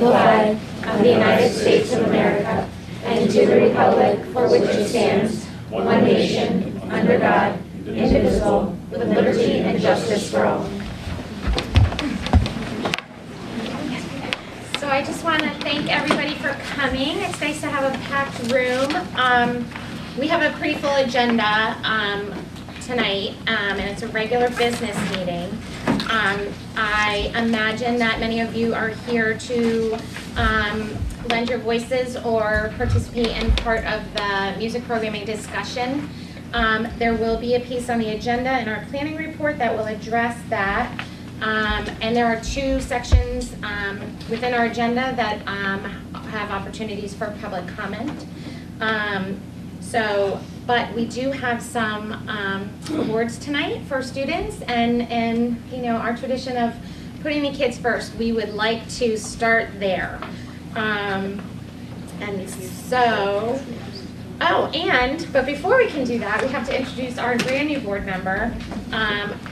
flag of the United States of America and to the republic for which it stands, one nation, under God, indivisible, with liberty and justice for all. So I just want to thank everybody for coming. It's nice to have a packed room. We have a pretty full agenda tonight, and it's a regular business meeting. I imagine that many of you are here to lend your voices or participate in part of the music programming discussion. There will be a piece on the agenda in our planning report that will address that. And there are two sections within our agenda that have opportunities for public comment. But we do have some awards tonight for students, and you know, our tradition of putting the kids first, we would like to start there. But before we can do that, we have to introduce our brand new board member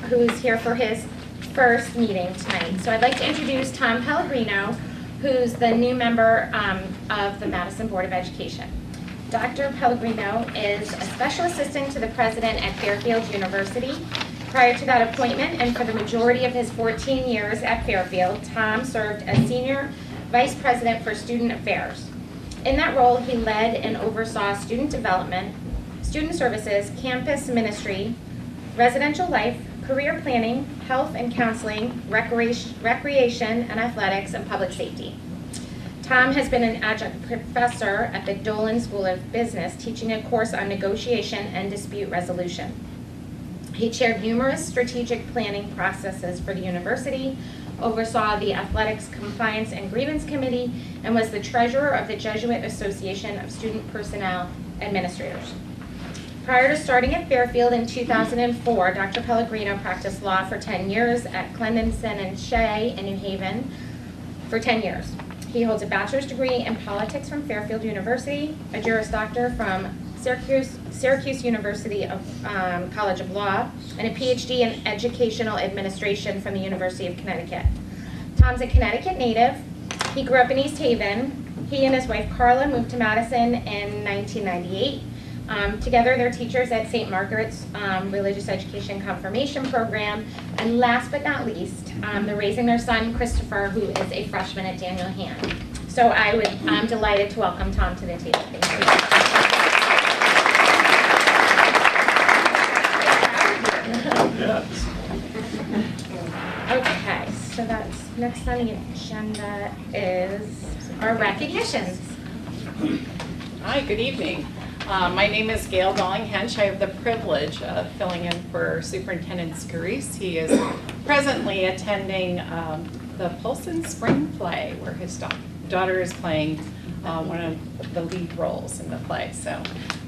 who is here for his first meeting tonight. So I'd like to introduce Tom Pellegrino, who's the new member of the Madison Board of Education. Dr. Pellegrino is a special assistant to the president at Fairfield University. Prior to that appointment, and for the majority of his 14 years at Fairfield, Tom served as senior vice president for student affairs. In that role, he led and oversaw student development, student services, campus ministry, residential life, career planning, health and counseling, recreation and athletics, and public safety. Tom has been an adjunct professor at the Dolan School of Business, teaching a course on negotiation and dispute resolution. He chaired numerous strategic planning processes for the university, oversaw the Athletics Compliance and Grievance Committee, and was the treasurer of the Jesuit Association of Student Personnel Administrators. Prior to starting at Fairfield in 2004, Dr. Pellegrino practiced law for 10 years at Clendenson and Shea in New Haven for 10 years. He holds a bachelor's degree in politics from Fairfield University, a Juris Doctor from Syracuse University College of Law, and a PhD in educational administration from the University of Connecticut. Tom's a Connecticut native. He grew up in East Haven. He and his wife Carla moved to Madison in 1998. Together, they're teachers at St. Margaret's Religious Education Confirmation Program. And last but not least, they're raising their son, Christopher, who is a freshman at Daniel Hand. So I'm delighted to welcome Tom to the table. Thank you. Okay, so that's next on the agenda is our recognitions. Hi, good evening. My name is Gail Dolling-Hench. I have the privilege of filling in for Superintendent Scarice. He is presently attending the Polson Spring Play, where his daughter is playing one of the lead roles in the play. So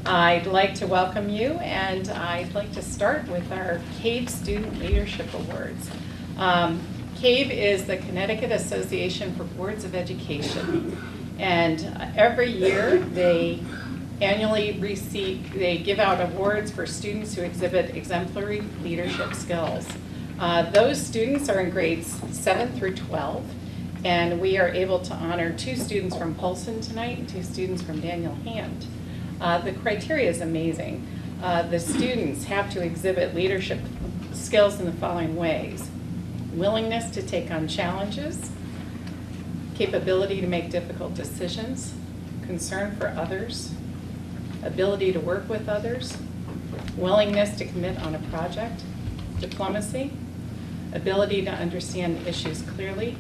I'd like to welcome you, and I'd like to start with our CAVE Student Leadership Awards. CAVE is the Connecticut Association for Boards of Education, and every year they annually they give out awards for students who exhibit exemplary leadership skills. Those students are in grades 7 through 12, and we are able to honor 2 students from Polson tonight and 2 students from Daniel Hand. The criteria is amazing. The students have to exhibit leadership skills in the following ways: willingness to take on challenges, capability to make difficult decisions, concern for others, ability to work with others, willingness to commit on a project, diplomacy, ability to understand issues clearly,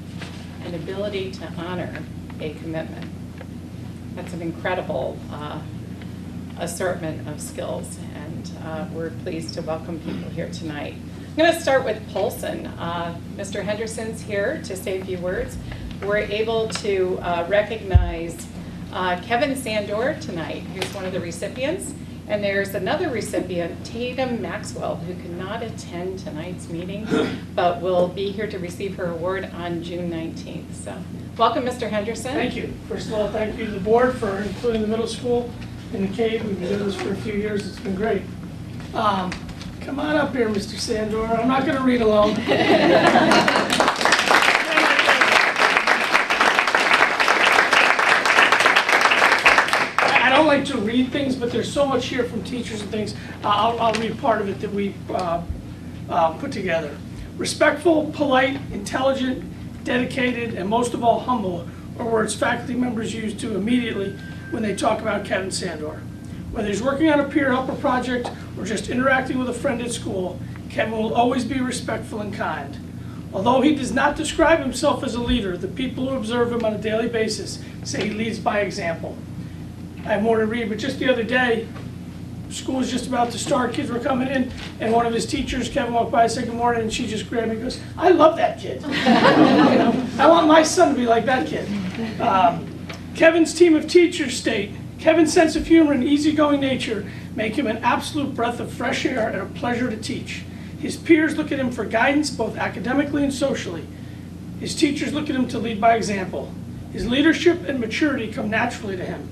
and ability to honor a commitment. That's an incredible assortment of skills, and we're pleased to welcome people here tonight. I'm going to start with Polson. Mr. Henderson's here to say a few words. We're able to recognize Kevin Sandor tonight, who's one of the recipients, and there's another recipient, Tatum Maxwell, who could not attend tonight's meeting, but will be here to receive her award on June 19th. So, welcome, Mr. Henderson. Thank you. First of all, thank you to the board for including the middle school in the CAVE. We've been doing this for a few years. It's been great. Come on up here, Mr. Sandor. I'm not going to read alone. don't like to read things, but there's so much here from teachers and things. I'll read part of it that we put together. Respectful, polite, intelligent, dedicated, and most of all humble are words faculty members use to immediately when they talk about Kevin Sandor. Whether he's working on a peer helper project or just interacting with a friend at school, Kevin will always be respectful and kind. Although he does not describe himself as a leader, the people who observe him on a daily basis say he leads by example. I have more to read, but just the other day, school was just about to start, kids were coming in, and one of his teachers, Kevin, walked by and said good morning, and she just grabbed me and goes, I love that kid. I want my son to be like that kid. Kevin's team of teachers state, Kevin's sense of humor and easygoing nature make him an absolute breath of fresh air and a pleasure to teach. His peers look at him for guidance, both academically and socially. His teachers look at him to lead by example. His leadership and maturity come naturally to him.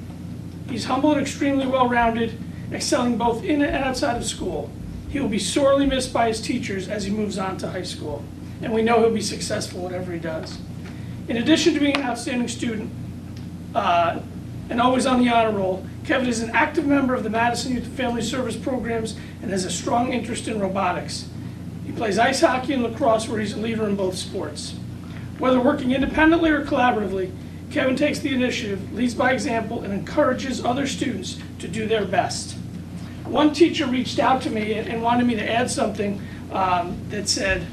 He's humble and extremely well-rounded, excelling both in and outside of school. He will be sorely missed by his teachers as he moves on to high school, and we know he'll be successful whatever he does. In addition to being an outstanding student and always on the honor roll, Kevin is an active member of the Madison Youth and Family Service programs and has a strong interest in robotics. He plays ice hockey and lacrosse, where he's a leader in both sports. Whether working independently or collaboratively, Kevin takes the initiative, leads by example, and encourages other students to do their best. One teacher reached out to me and wanted me to add something that said,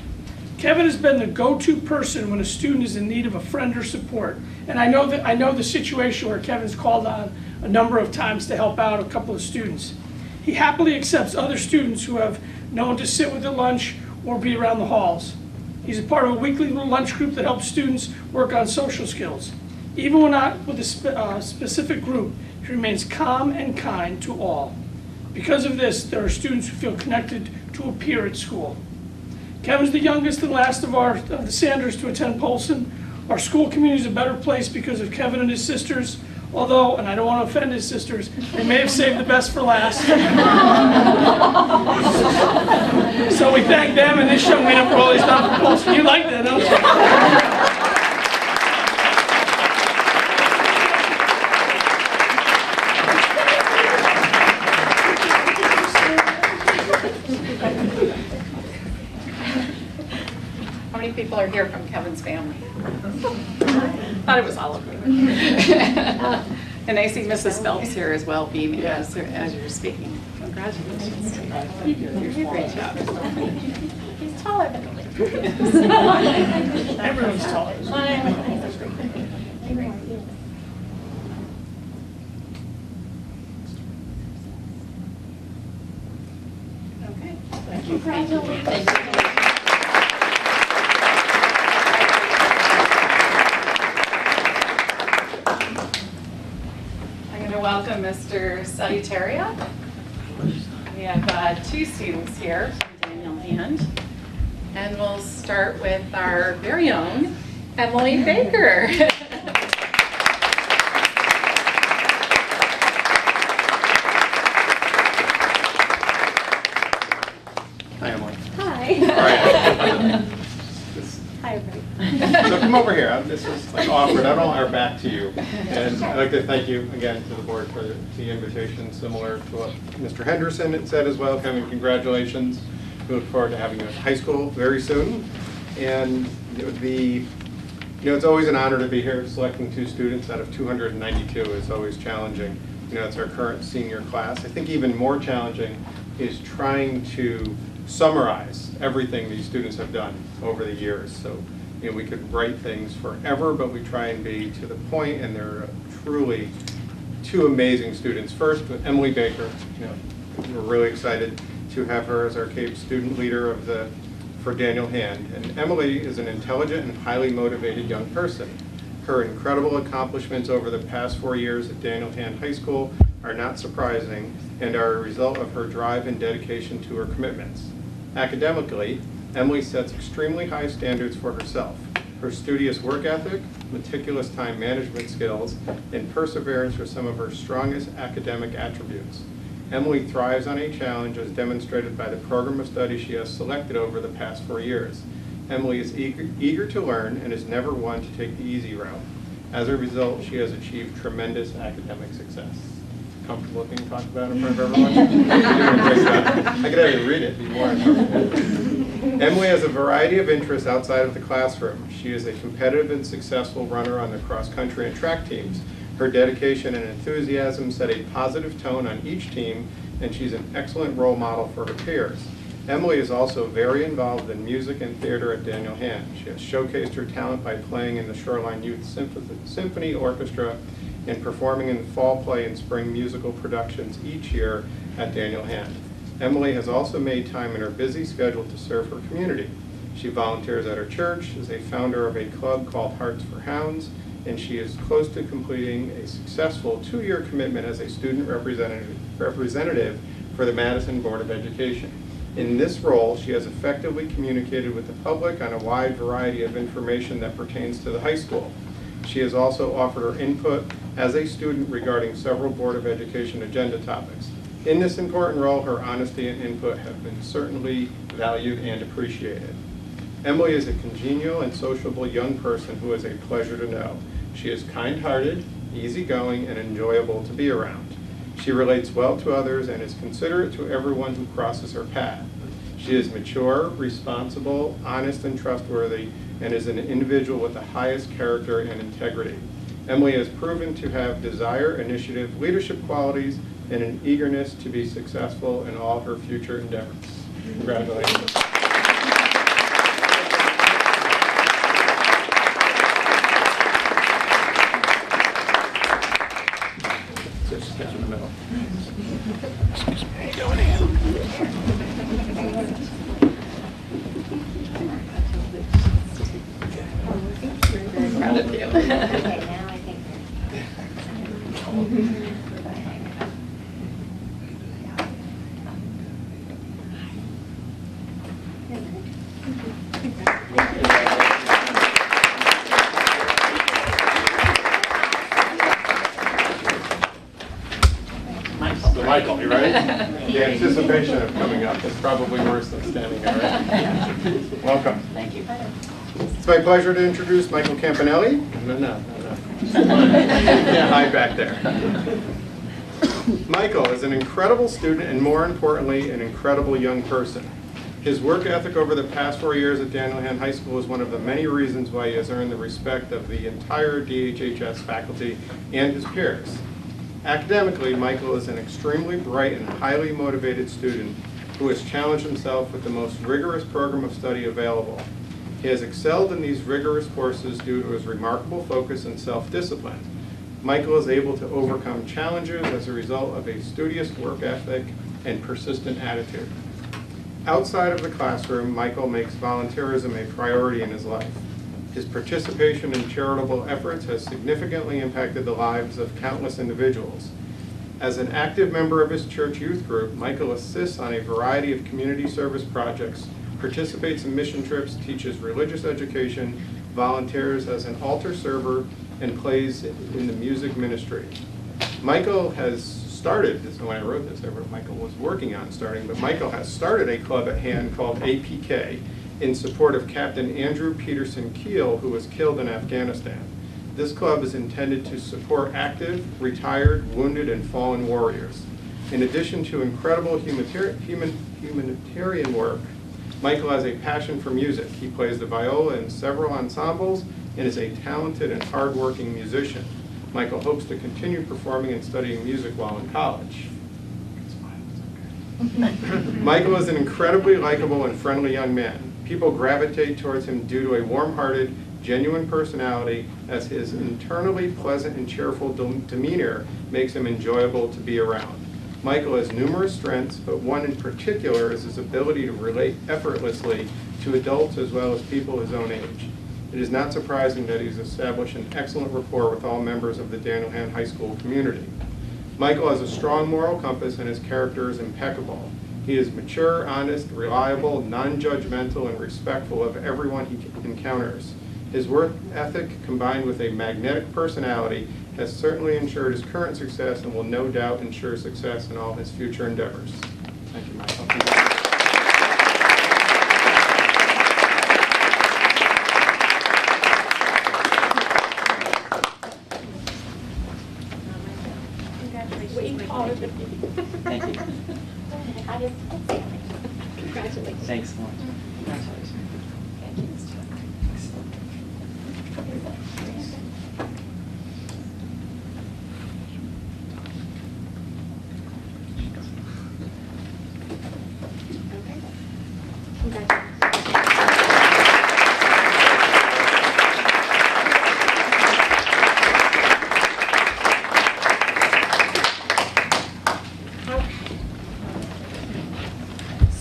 Kevin has been the go-to person when a student is in need of a friend or support. And I know the situation where Kevin's called on a number of times to help out a couple of students. He happily accepts other students who have known to sit with at lunch or be around the halls. He's a part of a weekly lunch group that helps students work on social skills. Even when not with a specific group, he remains calm and kind to all. Because of this, there are students who feel connected to a peer at school. Kevin's the youngest and last of the Sandors to attend Polson. Our school community is a better place because of Kevin and his sisters, although, and I don't want to offend his sisters, they may have saved the best for last. So we thank them and this young man for all he's done for Polson. You like that, don't you? How many people are here from Kevin's family? Thought it was all of you. And I see Mrs. Phelps here as well, beaming as you're speaking. Congratulations. You did a great job. He's taller than me. Everyone's taller. Okay. Thank you. Congratulations. Welcome, Mr. Salutaria. We have two students here from Daniel Hand, and we'll start with our very own Emily Baker. Hi, Emily. Hi. All right. Hi, everybody. So come over here. This is like awkward. I don't want our back to you. And I'd like to thank you again to the board for the invitation, similar to what Mr. Henderson had said as well. Kevin, congratulations. We look forward to having you at high school very soon. And it would be, it's always an honor to be here. Selecting 2 students out of 292 is always challenging. It's our current senior class. I think even more challenging is trying to summarize everything these students have done over the years. So, we could write things forever, but we try and be to the point, and they're truly 2 amazing students. First, with Emily Baker, we're really excited to have her as our CAPE student leader for Daniel Hand. And Emily is an intelligent and highly motivated young person. Her incredible accomplishments over the past 4 years at Daniel Hand High School are not surprising and are a result of her drive and dedication to her commitments. Academically, Emily sets extremely high standards for herself. Her studious work ethic, meticulous time management skills, and perseverance are some of her strongest academic attributes. Emily thrives on a challenge as demonstrated by the program of study she has selected over the past 4 years. Emily is eager to learn and is never one to take the easy route. As a result, she has achieved tremendous academic success. comfortable being talked about in front of everyone. You're doing a great job. I could have you read it, be more uncomfortable. Emily has a variety of interests outside of the classroom. She is a competitive and successful runner on the cross-country and track teams. Her dedication and enthusiasm set a positive tone on each team, and she's an excellent role model for her peers. Emily is also very involved in music and theater at Daniel Hand. She has showcased her talent by playing in the Shoreline Youth Symphony Orchestra and performing in the fall play and spring musical productions each year at Daniel Hand. Emily has also made time in her busy schedule to serve her community. She volunteers at her church, is a founder of a club called Hearts for Hounds, and she is close to completing a successful 2-year commitment as a student representative for the Madison Board of Education. In this role, she has effectively communicated with the public on a wide variety of information that pertains to the high school. She has also offered her input as a student regarding several Board of Education agenda topics. In this important role, her honesty and input have been certainly valued and appreciated. Emily is a congenial and sociable young person who is a pleasure to know. She is kind-hearted, easygoing, and enjoyable to be around. She relates well to others and is considerate to everyone who crosses her path. She is mature, responsible, honest, and trustworthy, and is an individual with the highest character and integrity. Emily has proven to have desire, initiative, leadership qualities, and an eagerness to be successful in all her future endeavors. Congratulations. Just catch in the middle. Excuse me. Go ahead. Very proud of you. Okay, now I think Michael, you ready? The anticipation of coming up is probably worse than standing there, right? Welcome. Thank you. It's my pleasure to introduce Michael Campanelli. No. Yeah, hide back there. Michael is an incredible student and, more importantly, an incredible young person. His work ethic over the past 4 years at Daniel Hand High School is one of the many reasons why he has earned the respect of the entire DHHS faculty and his peers. Academically, Michael is an extremely bright and highly motivated student who has challenged himself with the most rigorous program of study available. He has excelled in these rigorous courses due to his remarkable focus and self-discipline. Michael is able to overcome challenges as a result of a studious work ethic and persistent attitude. Outside of the classroom, Michael makes volunteerism a priority in his life. His participation in charitable efforts has significantly impacted the lives of countless individuals. As an active member of his church youth group, Michael assists on a variety of community service projects, participates in mission trips, teaches religious education, volunteers as an altar server, and plays in the music ministry. Michael has started, this is when I wrote this, Michael was working on starting, but Michael has started a club at Hand called APK, in support of Captain Andrew Peterson Keel, who was killed in Afghanistan. This club is intended to support active, retired, wounded, and fallen warriors. In addition to incredible humanitarian work, Michael has a passion for music. He plays the viola in several ensembles and is a talented and hardworking musician. Michael hopes to continue performing and studying music while in college. Michael is an incredibly likable and friendly young man. People gravitate towards him due to a warm-hearted, genuine personality, as his internally pleasant and cheerful demeanor makes him enjoyable to be around. Michael has numerous strengths, but one in particular is his ability to relate effortlessly to adults as well as people his own age. It is not surprising that he's established an excellent rapport with all members of the Daniel Hand High School community. Michael has a strong moral compass and his character is impeccable. He is mature, honest, reliable, non-judgmental, and respectful of everyone he encounters. His work ethic, combined with a magnetic personality, has certainly ensured his current success and will no doubt ensure success in all his future endeavors. Thank you, Michael. Congratulations. Thanks so much.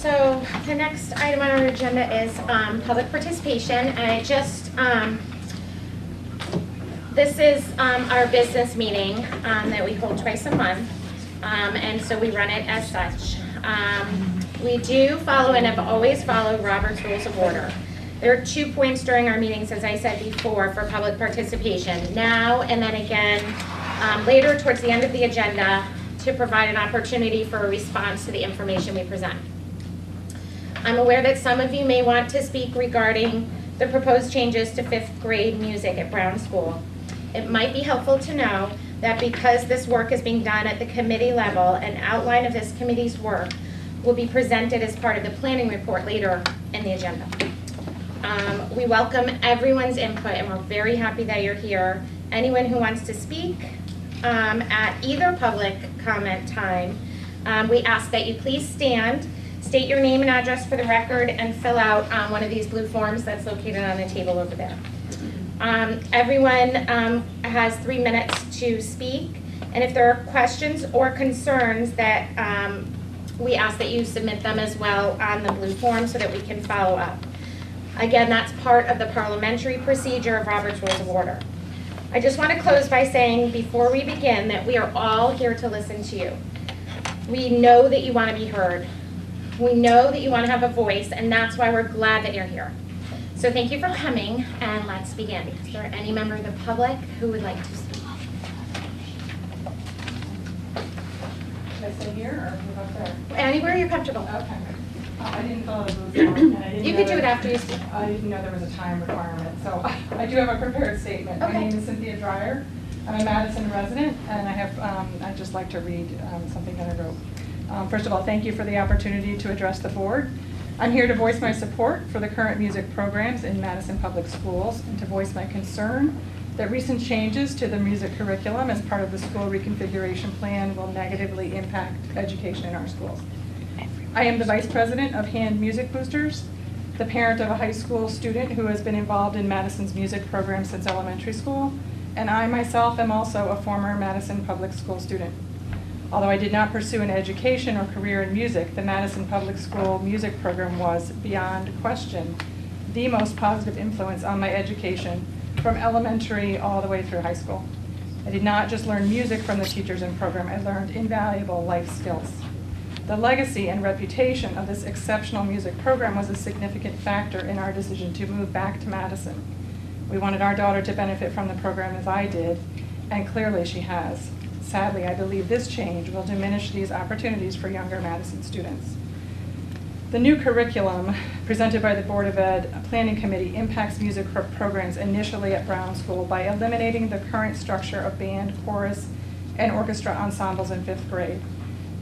So the next item on our agenda is public participation, and it just, this is our business meeting that we hold twice a month, and so we run it as such. We do follow and have always followed Robert's Rules of Order. There are 2 points during our meetings, as I said before, for public participation. Now and then again, later towards the end of the agenda, to provide an opportunity for a response to the information we present. I'm aware that some of you may want to speak regarding the proposed changes to 5th grade music at Brown School. It might be helpful to know that because this work is being done at the committee level, an outline of this committee's work will be presented as part of the planning report later in the agenda. We welcome everyone's input, and we're very happy that you're here. Anyone who wants to speak at either public comment time, we ask that you please stand, state your name and address for the record, and fill out one of these blue forms that's located on the table over there. Everyone has 3 minutes to speak, and if there are questions or concerns that we ask that you submit them as well on the blue form so that we can follow up. Again, that's part of the parliamentary procedure of Robert's Rules of Order. I just want to close by saying before we begin that we are all here to listen to you. We know that you want to be heard. We know that you want to have a voice, and that's why we're glad that you're here. So thank you for coming, and let's begin. Is there any member of the public who would like to speak? Should I stay here or move up there? Anywhere you're comfortable. Okay. I didn't fill out a booth form, and I didn't You know can do that- it after you speak. I didn't know there was a time requirement, so I do have a prepared statement. Okay. My name is Cynthia Dreyer. I'm a Madison resident, and I have, I'd just like to read something that I wrote. First of all, thank you for the opportunity to address the board. I'm here to voice my support for the current music programs in Madison Public Schools and to voice my concern that recent changes to the music curriculum as part of the school reconfiguration plan will negatively impact education in our schools. I am the vice president of Hand Music Boosters, the parent of a high school student who has been involved in Madison's music program since elementary school, and I myself am also a former Madison Public School student. Although I did not pursue an education or career in music, the Madison Public School music program was, beyond question, the most positive influence on my education from elementary all the way through high school. I did not just learn music from the teachers and program, I learned invaluable life skills. The legacy and reputation of this exceptional music program was a significant factor in our decision to move back to Madison. We wanted our daughter to benefit from the program as I did, and clearly she has. Sadly, I believe this change will diminish these opportunities for younger Madison students. The new curriculum presented by the Board of Ed Planning Committee impacts music programs initially at Brown School by eliminating the current structure of band, chorus, and orchestra ensembles in 5th grade.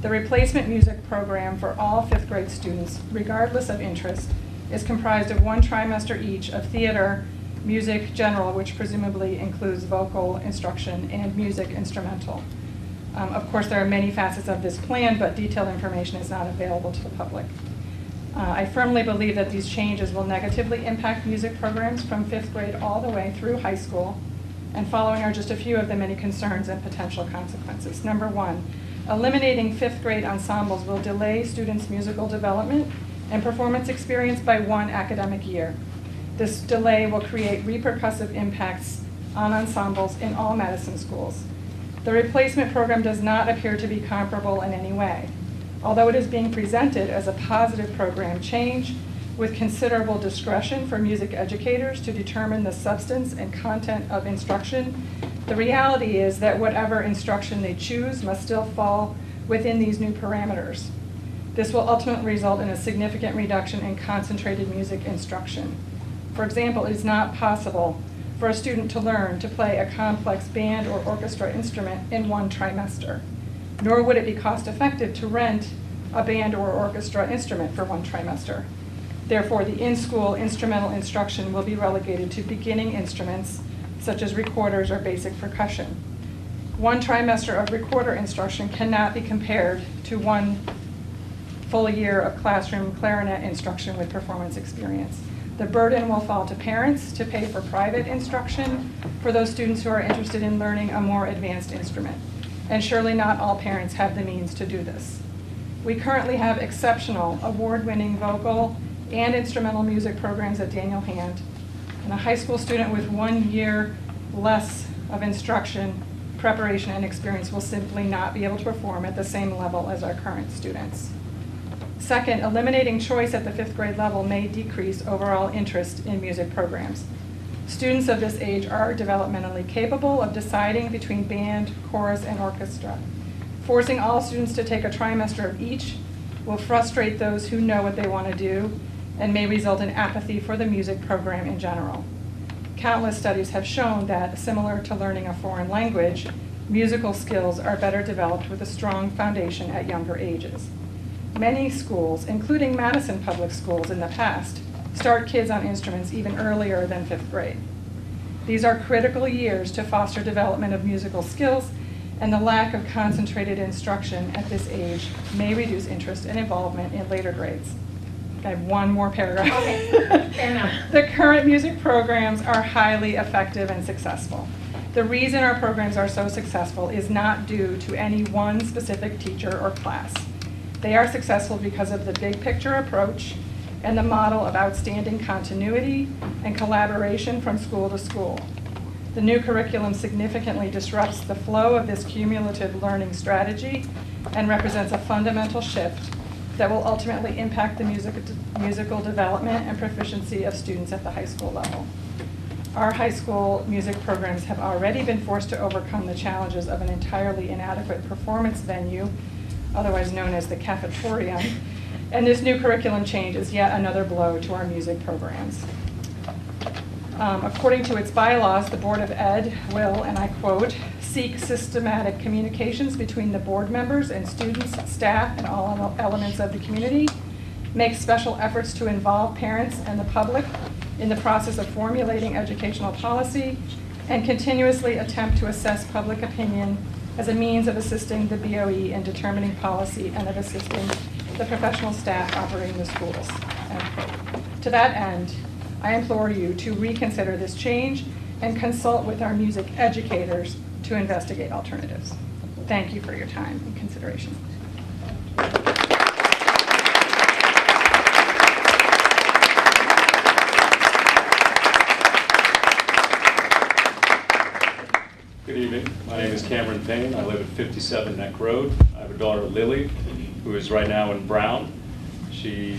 The replacement music program for all 5th grade students, regardless of interest, is comprised of 1 trimester each of theater, music general, which presumably includes vocal instruction, and music instrumental. Of course, there are many facets of this plan, but detailed information is not available to the public. I firmly believe that these changes will negatively impact music programs from 5th grade all the way through high school, and following are just a few of the many concerns and potential consequences. Number 1, eliminating 5th grade ensembles will delay students' musical development and performance experience by 1 academic year. This delay will create repercussive impacts on ensembles in all Madison schools. The replacement program does not appear to be comparable in any way. Although it is being presented as a positive program change with considerable discretion for music educators to determine the substance and content of instruction, the reality is that whatever instruction they choose must still fall within these new parameters. This will ultimately result in a significant reduction in concentrated music instruction. For example, it is not possible for a student to learn to play a complex band or orchestra instrument in 1 trimester, nor would it be cost effective to rent a band or orchestra instrument for 1 trimester. Therefore, the in-school instrumental instruction will be relegated to beginning instruments such as recorders or basic percussion. One trimester of recorder instruction cannot be compared to one full year of classroom clarinet instruction with performance experience. The burden will fall to parents to pay for private instruction for those students who are interested in learning a more advanced instrument. And surely not all parents have the means to do this. We currently have exceptional, award-winning vocal and instrumental music programs at Daniel Hand, and a high school student with 1 year less of instruction, preparation, and experience will simply not be able to perform at the same level as our current students. Second, eliminating choice at the 5th grade level may decrease overall interest in music programs. Students of this age are developmentally capable of deciding between band, chorus, and orchestra. Forcing all students to take a trimester of each will frustrate those who know what they want to do and may result in apathy for the music program in general. Countless studies have shown that, similar to learning a foreign language, musical skills are better developed with a strong foundation at younger ages. Many schools, including Madison Public Schools in the past, start kids on instruments even earlier than 5th grade. These are critical years to foster development of musical skills, and the lack of concentrated instruction at this age may reduce interest and involvement in later grades. I have one more paragraph. Okay, fair enough. The current music programs are highly effective and successful. The reason our programs are so successful is not due to any one specific teacher or class. They are successful because of the big picture approach and the model of outstanding continuity and collaboration from school to school. The new curriculum significantly disrupts the flow of this cumulative learning strategy and represents a fundamental shift that will ultimately impact the musical development and proficiency of students at the high school level. Our high school music programs have already been forced to overcome the challenges of an entirely inadequate performance venue, otherwise known as the cafetorium, and this new curriculum change is yet another blow to our music programs. According to its bylaws, the Board of Ed will, and I quote, seek systematic communications between the board members and students, staff, and all elements of the community, make special efforts to involve parents and the public in the process of formulating educational policy, and continuously attempt to assess public opinion as a means of assisting the BOE in determining policy and of assisting the professional staff operating the schools, end quote. To that end, I implore you to reconsider this change and consult with our music educators to investigate alternatives. Thank you for your time and consideration. Good evening. My name is Cameron Payne. I live at 57 Neck Road. I have a daughter, Lily, who is right now in Brown. She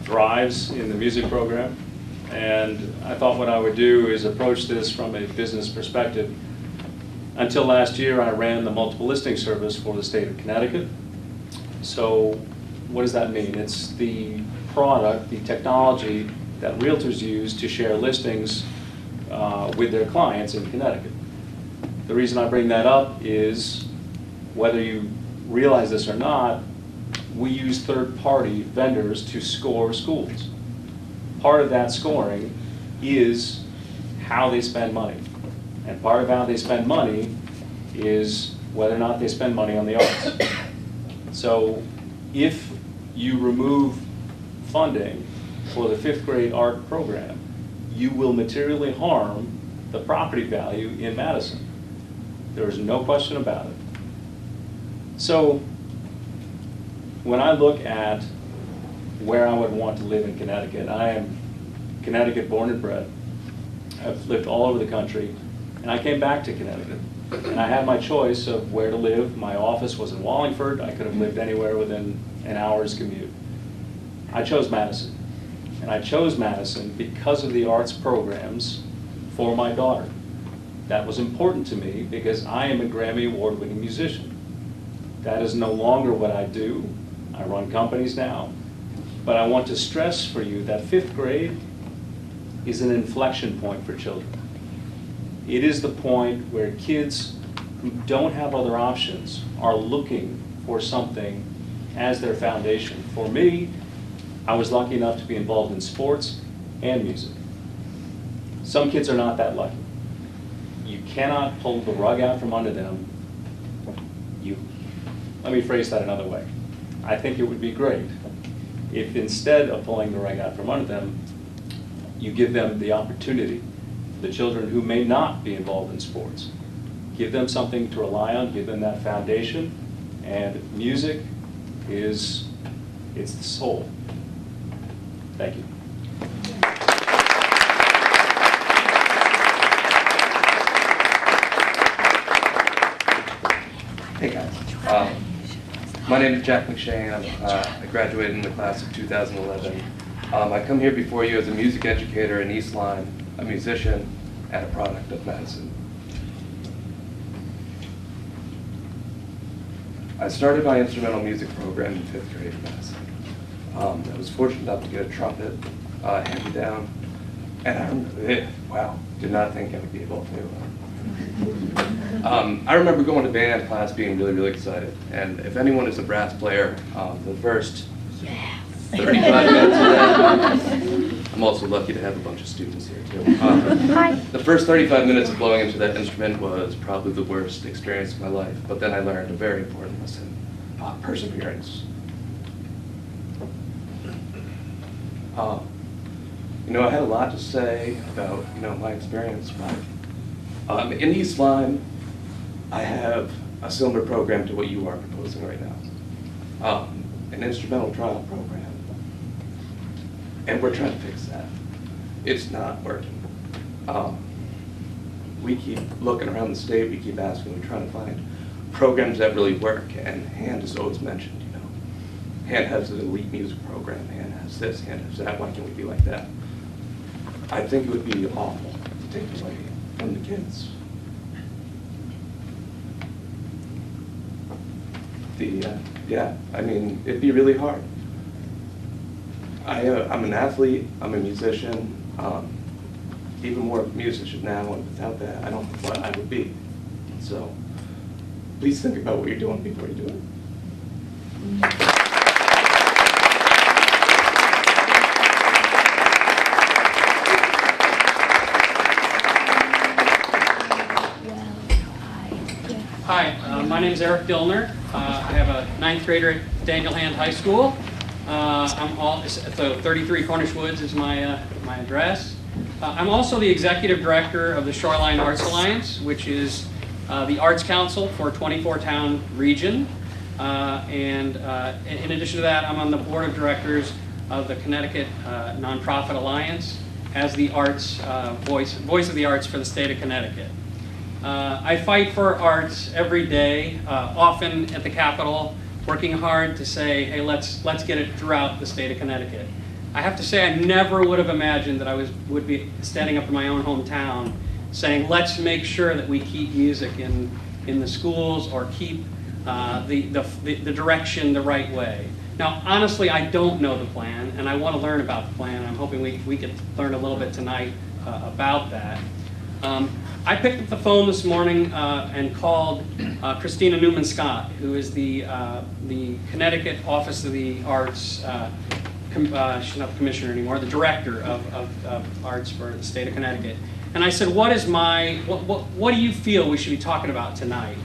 thrives in the music program. And I thought what I would do is approach this from a business perspective. Until last year, I ran the multiple listing service for the state of Connecticut. So what does that mean? It's the product, the technology that realtors use to share listings with their clients in Connecticut. The reason I bring that up is, whether you realize this or not, we use third-party vendors to score schools. Part of that scoring is how they spend money. And part of how they spend money is whether or not they spend money on the arts. So if you remove funding for the 5th grade art program, you will materially harm the property value in Madison. There is no question about it. So when I look at where I would want to live in Connecticut, I am Connecticut born and bred. I've lived all over the country, and I came back to Connecticut. And I had my choice of where to live. My office was in Wallingford. I could have lived anywhere within an hour's commute. I chose Madison. And I chose Madison because of the arts programs for my daughter. That was important to me because I am a Grammy Award-winning musician. That is no longer what I do. I run companies now. But I want to stress for you that 5th grade is an inflection point for children. It is the point where kids who don't have other options are looking for something as their foundation. For me, I was lucky enough to be involved in sports and music. Some kids are not that lucky. You cannot pull the rug out from under them. Let me phrase that another way. I think it would be great if instead of pulling the rug out from under them, you give them the opportunity, the children who may not be involved in sports, give them something to rely on, give them that foundation, and music it's the soul. Thank you. Hey guys, my name is Jackman Shannon. I graduated in the class of 2011. I come here before you as a music educator in East Lyme, a musician, and a product of Madison. I started my instrumental music program in 5th grade in Madison. I was fortunate enough to get a trumpet handed down, and did not think I would be able to. I remember going to band class being really, really excited. And if anyone is a brass player, the first 35 minutes of that, I'm also lucky to have a bunch of students here too. The first 35 minutes of blowing into that instrument was probably the worst experience of my life, but then I learned a very important lesson, perseverance. I had a lot to say about, my experience, but in East Lyme, I have a similar program to what you are proposing right now, an instrumental trial program, and we're trying to fix that. It's not working. We keep looking around the state, we keep asking, we're trying to find programs that really work, and HAND is always mentioned, HAND has an elite music program, HAND has this, HAND has that, why can't we be like that? I think it would be awful to take away from the kids. It'd be really hard. I'm an athlete, I'm a musician, even more of a musician now, and without that, I don't know what I would be. So, please think about what you're doing before you do it. Hi, my name is Eric Dillner. I have a 9th grader at Daniel Hand High School. So 33 Cornish Woods is my address. I'm also the executive director of the Shoreline Arts Alliance, which is the arts council for 24-town region. And in addition to that, I'm on the board of directors of the Connecticut Nonprofit Alliance as the arts voice of the arts for the state of Connecticut. I fight for arts every day, often at the Capitol, working hard to say, hey, let's get it throughout the state of Connecticut. I have to say, I never would have imagined that I would be standing up in my own hometown saying, let's make sure that we keep music in the schools or keep the direction the right way. Now, honestly, I don't know the plan, and I want to learn about the plan. I'm hoping we could learn a little bit tonight about that. I picked up the phone this morning and called Christina Newman-Scott, who is the Connecticut Office of the Arts, she's not the commissioner anymore, the director of arts for the state of Connecticut. And I said, what do you feel we should be talking about tonight?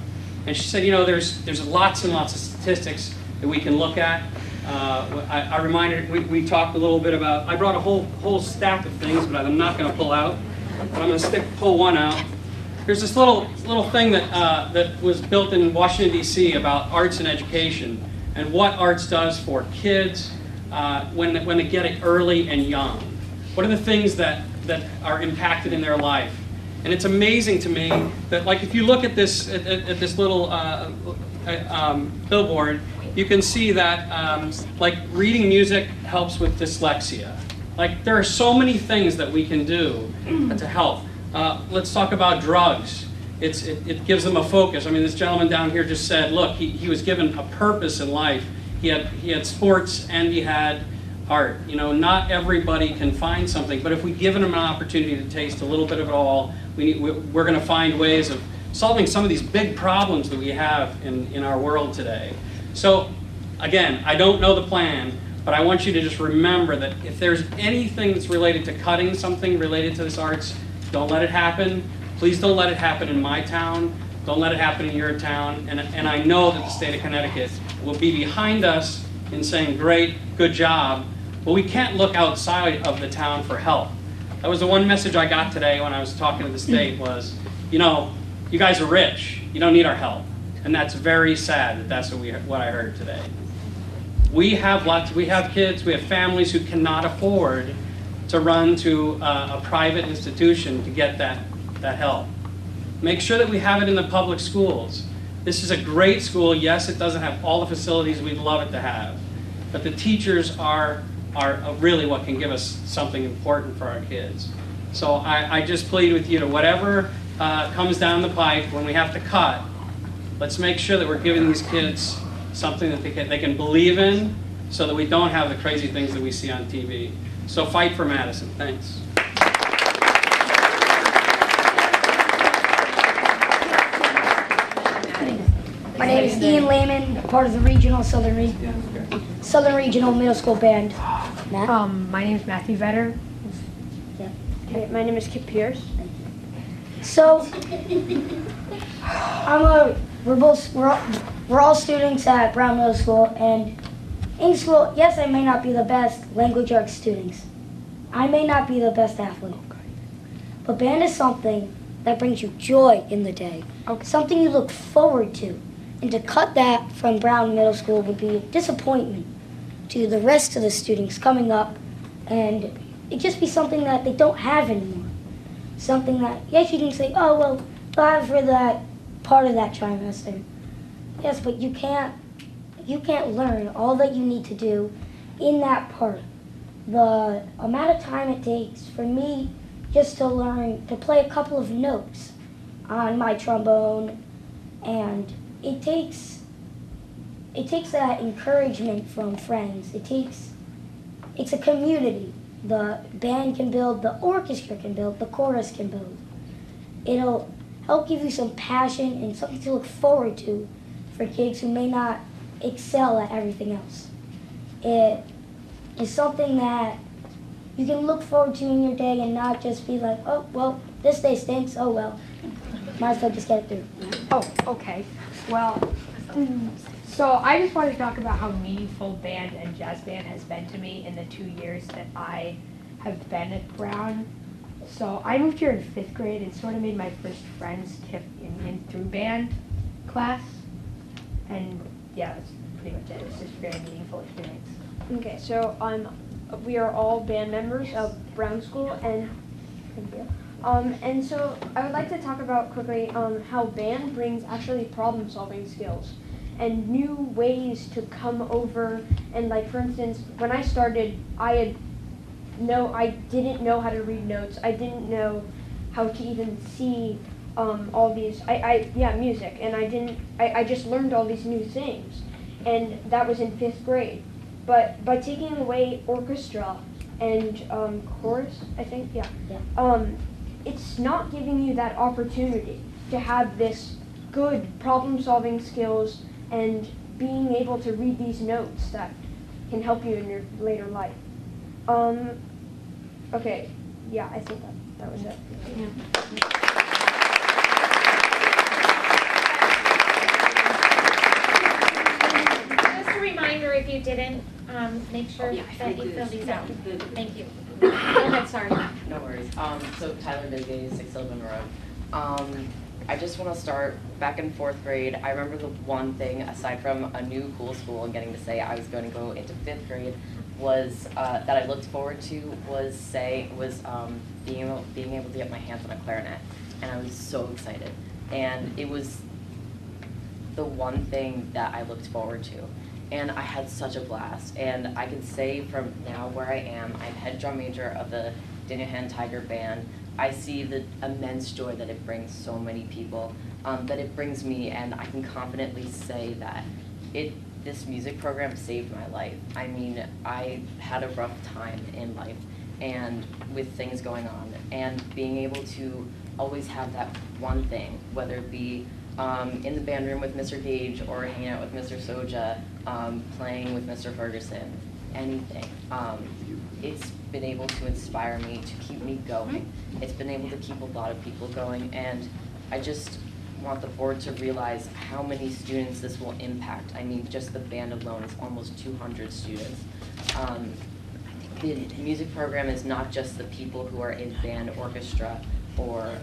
And she said, there's lots and lots of statistics that we can look at. I reminded her, we talked a little bit about, I brought a whole stack of things, but I'm not going to pull out. But I'm going to pull one out. There's this little thing that was built in Washington, D.C. about arts and education and what arts does for kids when they get it early and young. What are the things that are impacted in their life? And it's amazing to me that, like, if you look at this little billboard, you can see that like reading music helps with dyslexia. Like, there are so many things that we can do to help. Let's talk about drugs. It gives them a focus. I mean, this gentleman down here just said, look, he was given a purpose in life. He had sports and he had art. Not everybody can find something, but if we give them an opportunity to taste a little bit of it all, we're going to find ways of solving some of these big problems that we have in our world today. So, again, I don't know the plan, But I want you to just remember that if there's anything that's related to cutting something related to this arts, don't let it happen. Please don't let it happen in my town. Don't let it happen in your town. And I know that the state of Connecticut will be behind us in saying, great, good job. But we can't look outside of the town for help. That was the one message I got today when I was talking to the state was, you know, you guys are rich. You don't need our help. And that's very sad that that's what I heard today. We have kids, we have families who cannot afford to run to a private institution to get that help. Make sure that we have it in the public schools. This is a great school. Yes, it doesn't have all the facilities we'd love it to have, but the teachers are really what can give us something important for our kids. So I just plead with you to whatever comes down the pike when we have to cut, let's make sure that we're giving these kids something that they can believe in so that we don't have the crazy things that we see on TV. So fight for Madison. Thanks. My name is Ian Lehman, part of the regional Southern Regional Middle School Band. Matt? My name is Matthew Vetter. Yeah. Okay, my name is Kip Pierce. So, we're all students at Brown Middle School, and in school, yes, I may not be the best language arts students. I may not be the best athlete. But band is something that brings you joy in the day. Okay. Something you look forward to. And to cut that from Brown Middle School would be a disappointment to the rest of the students coming up, and it'd just be something that they don't have anymore. Something that, yes, you can say, oh, well, glad for that part of that trimester. Yes, but you can't learn all that you need to do in that part. The amount of time it takes for me just to learn to play a couple of notes on my trombone, and it takes that encouragement from friends. It's a community. The band can build, the orchestra can build, the chorus can build. It'll help give you some passion and something to look forward to for kids who may not excel at everything else. It is something that you can look forward to in your day and not just be like, oh, well, this day stinks, oh well. Might as well just get it through. Oh, okay. Well, so I just wanted to talk about how meaningful band and jazz band has been to me in the 2 years that I have been at Brown. So I moved here in 5th grade and sort of made my first friends in through band class. And yeah, that's pretty much it. It's just a very meaningful experience. Okay, so we are all band members of Brown School, and so I would like to talk about quickly how band brings actually problem-solving skills and new ways to come over. And like, for instance, when I started, I didn't know how to read notes. I didn't know how to even see all these music, and I just learned all these new things, and that was in 5th grade. But by taking away orchestra and chorus, I think, it's not giving you that opportunity to have this good problem-solving skills and being able to read these notes that can help you in your later life. Okay, yeah, I think that was it. Yeah. Just a reminder, if you didn't, make sure that you fill these out. Thank you. Go ahead, sorry. No worries. So Tyler Bigay, 611 Road. I just want to start back in 4th grade. I remember the one thing, aside from a new cool school and getting to say I was going to go into 5th grade, was that I looked forward to was being able to get my hands on a clarinet, and I was so excited. And it was the one thing that I looked forward to. And I had such a blast. And I can say from now where I am, I'm head drum major of the Daniel Hand Tiger Band. I see the immense joy that it brings so many people, that it brings me, and I can confidently say that this music program saved my life. I mean, I had a rough time in life and with things going on, and being able to always have that one thing, whether it be in the band room with Mr. Gage or hanging out with Mr. Soja, playing with Mr. Ferguson, anything. It's been able to inspire me, to keep me going. It's been able to keep a lot of people going, and I just want the board to realize how many students this will impact. I mean, just the band alone is almost 200 students. The music program is not just the people who are in band, orchestra, or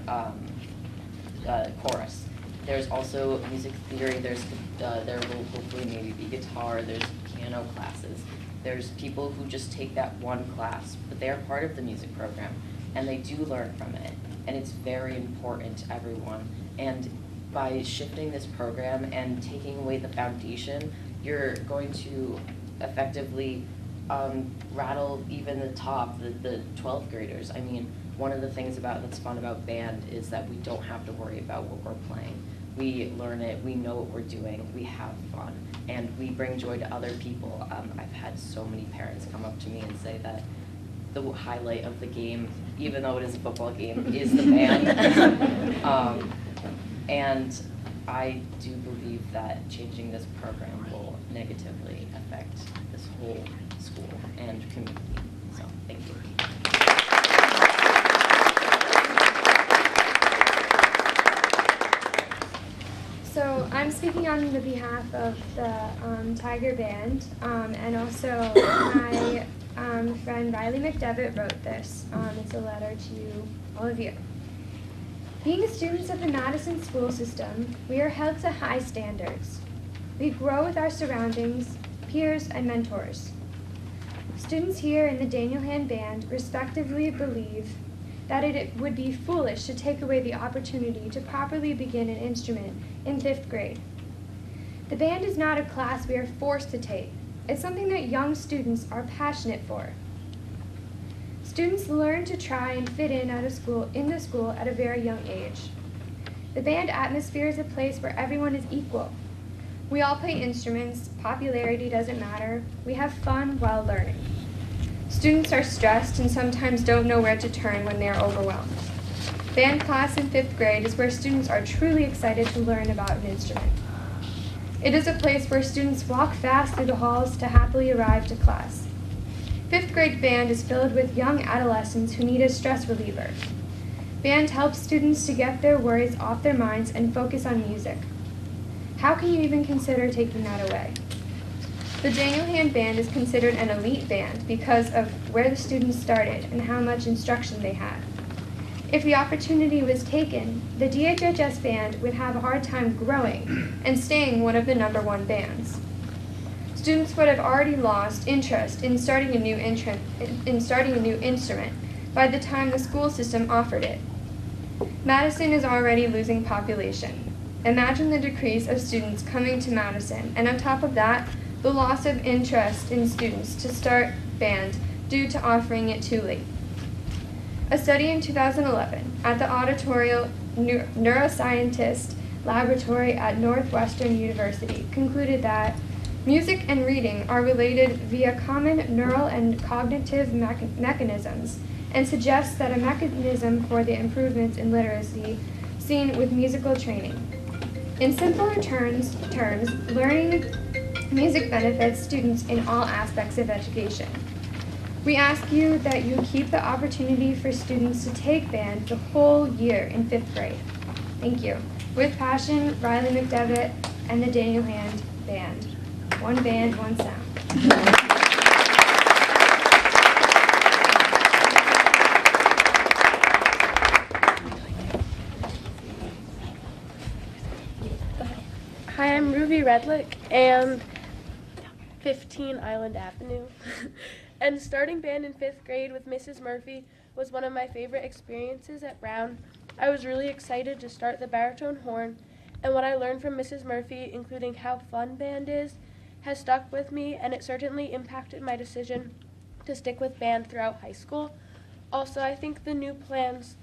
chorus. There's also music theory, there will hopefully maybe be guitar, there's piano classes. There's people who just take that one class, but they are part of the music program, and they do learn from it, and it's very important to everyone. And by shifting this program and taking away the foundation, you're going to effectively rattle even the top, the 12th graders. I mean, one of the things that's fun about band is that we don't have to worry about what we're playing. We learn it, we know what we're doing, we have fun, and we bring joy to other people. I've had so many parents come up to me and say that the highlight of the game, even though it is a football game, is the band. And I do believe that changing this program will negatively affect this whole school and community. So, thank you. So I'm speaking on the behalf of the Tiger Band, and also my friend Miley McDevitt wrote this. It's a letter to all of you. Being students of the Madison school system, we are held to high standards. We grow with our surroundings, peers, and mentors. Students here in the Daniel Hand Band respectively believe that it would be foolish to take away the opportunity to properly begin an instrument in 5th grade. The band is not a class we are forced to take. It's something that young students are passionate for. Students learn to try and fit in the school at a very young age. The band atmosphere is a place where everyone is equal. We all play instruments, popularity doesn't matter, we have fun while learning. Students are stressed and sometimes don't know where to turn when they are overwhelmed. Band class in 5th grade is where students are truly excited to learn about an instrument. It is a place where students walk fast through the halls to happily arrive to class. 5th grade band is filled with young adolescents who need a stress reliever. Band helps students to get their worries off their minds and focus on music. How can you even consider taking that away? The Daniel Hand Band is considered an elite band because of where the students started and how much instruction they had. If the opportunity was taken, the DHHS band would have a hard time growing and staying one of the #1 bands. Students would have already lost interest in starting a new instrument by the time the school system offered it. Madison is already losing population. Imagine the decrease of students coming to Madison, and on top of that, the loss of interest in students to start band due to offering it too late. A study in 2011 at the Auditorial Neuroscientist Laboratory at Northwestern University concluded that music and reading are related via common neural and cognitive mechanisms, and suggests that a mechanism for the improvements in literacy seen with musical training. In simpler terms, learning music benefits students in all aspects of education. We ask you that you keep the opportunity for students to take band the whole year in 5th grade. Thank you. With passion, Miley McDevitt and the Daniel Hand Band. One band, one sound. Hi, I'm Ruby Redlick, and 15 Island Avenue. And starting band in 5th grade with Mrs. Murphy was one of my favorite experiences at Brown. I was really excited to start the baritone horn, and what I learned from Mrs. Murphy, including how fun band is, has stuck with me, and it certainly impacted my decision to stick with band throughout high school. Also, I think the new plan's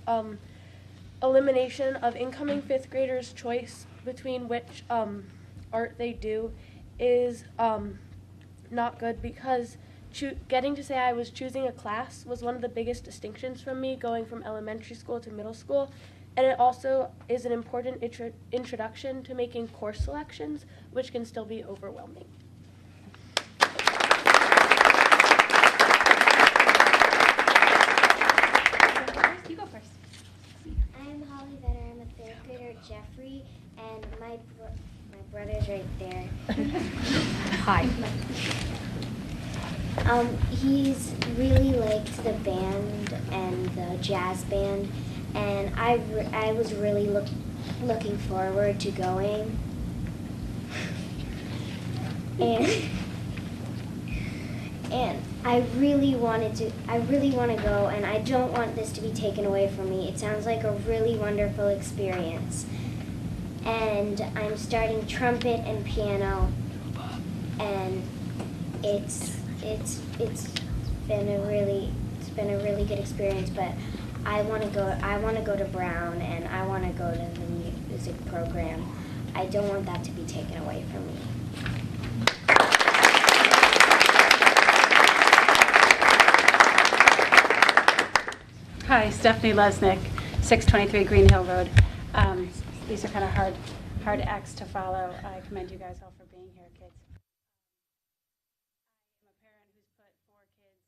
elimination of incoming 5th graders' choice between which art they do is not good, because getting to say I was choosing a class was one of the biggest distinctions from me going from elementary school to middle school, and it also is an important introduction to making course selections, which can still be overwhelming. Molly Venner. I'm a third grader at Jeffrey, and my brother's right there. Hi. He's really liked the band and the jazz band, and I was really looking forward to going. And I really want to go, and I don't want this to be taken away from me. It sounds like a really wonderful experience. And I'm starting trumpet and piano, and it's been a really good experience. But I want to go to Brown, and I want to go to the music program. I don't want that to be taken away from me. Hi, Stephanie Lesnick, 623 Green Hill Road. These are kind of hard acts to follow. I commend you guys all for being here, kids. I'm a parent who's currently has 4 kids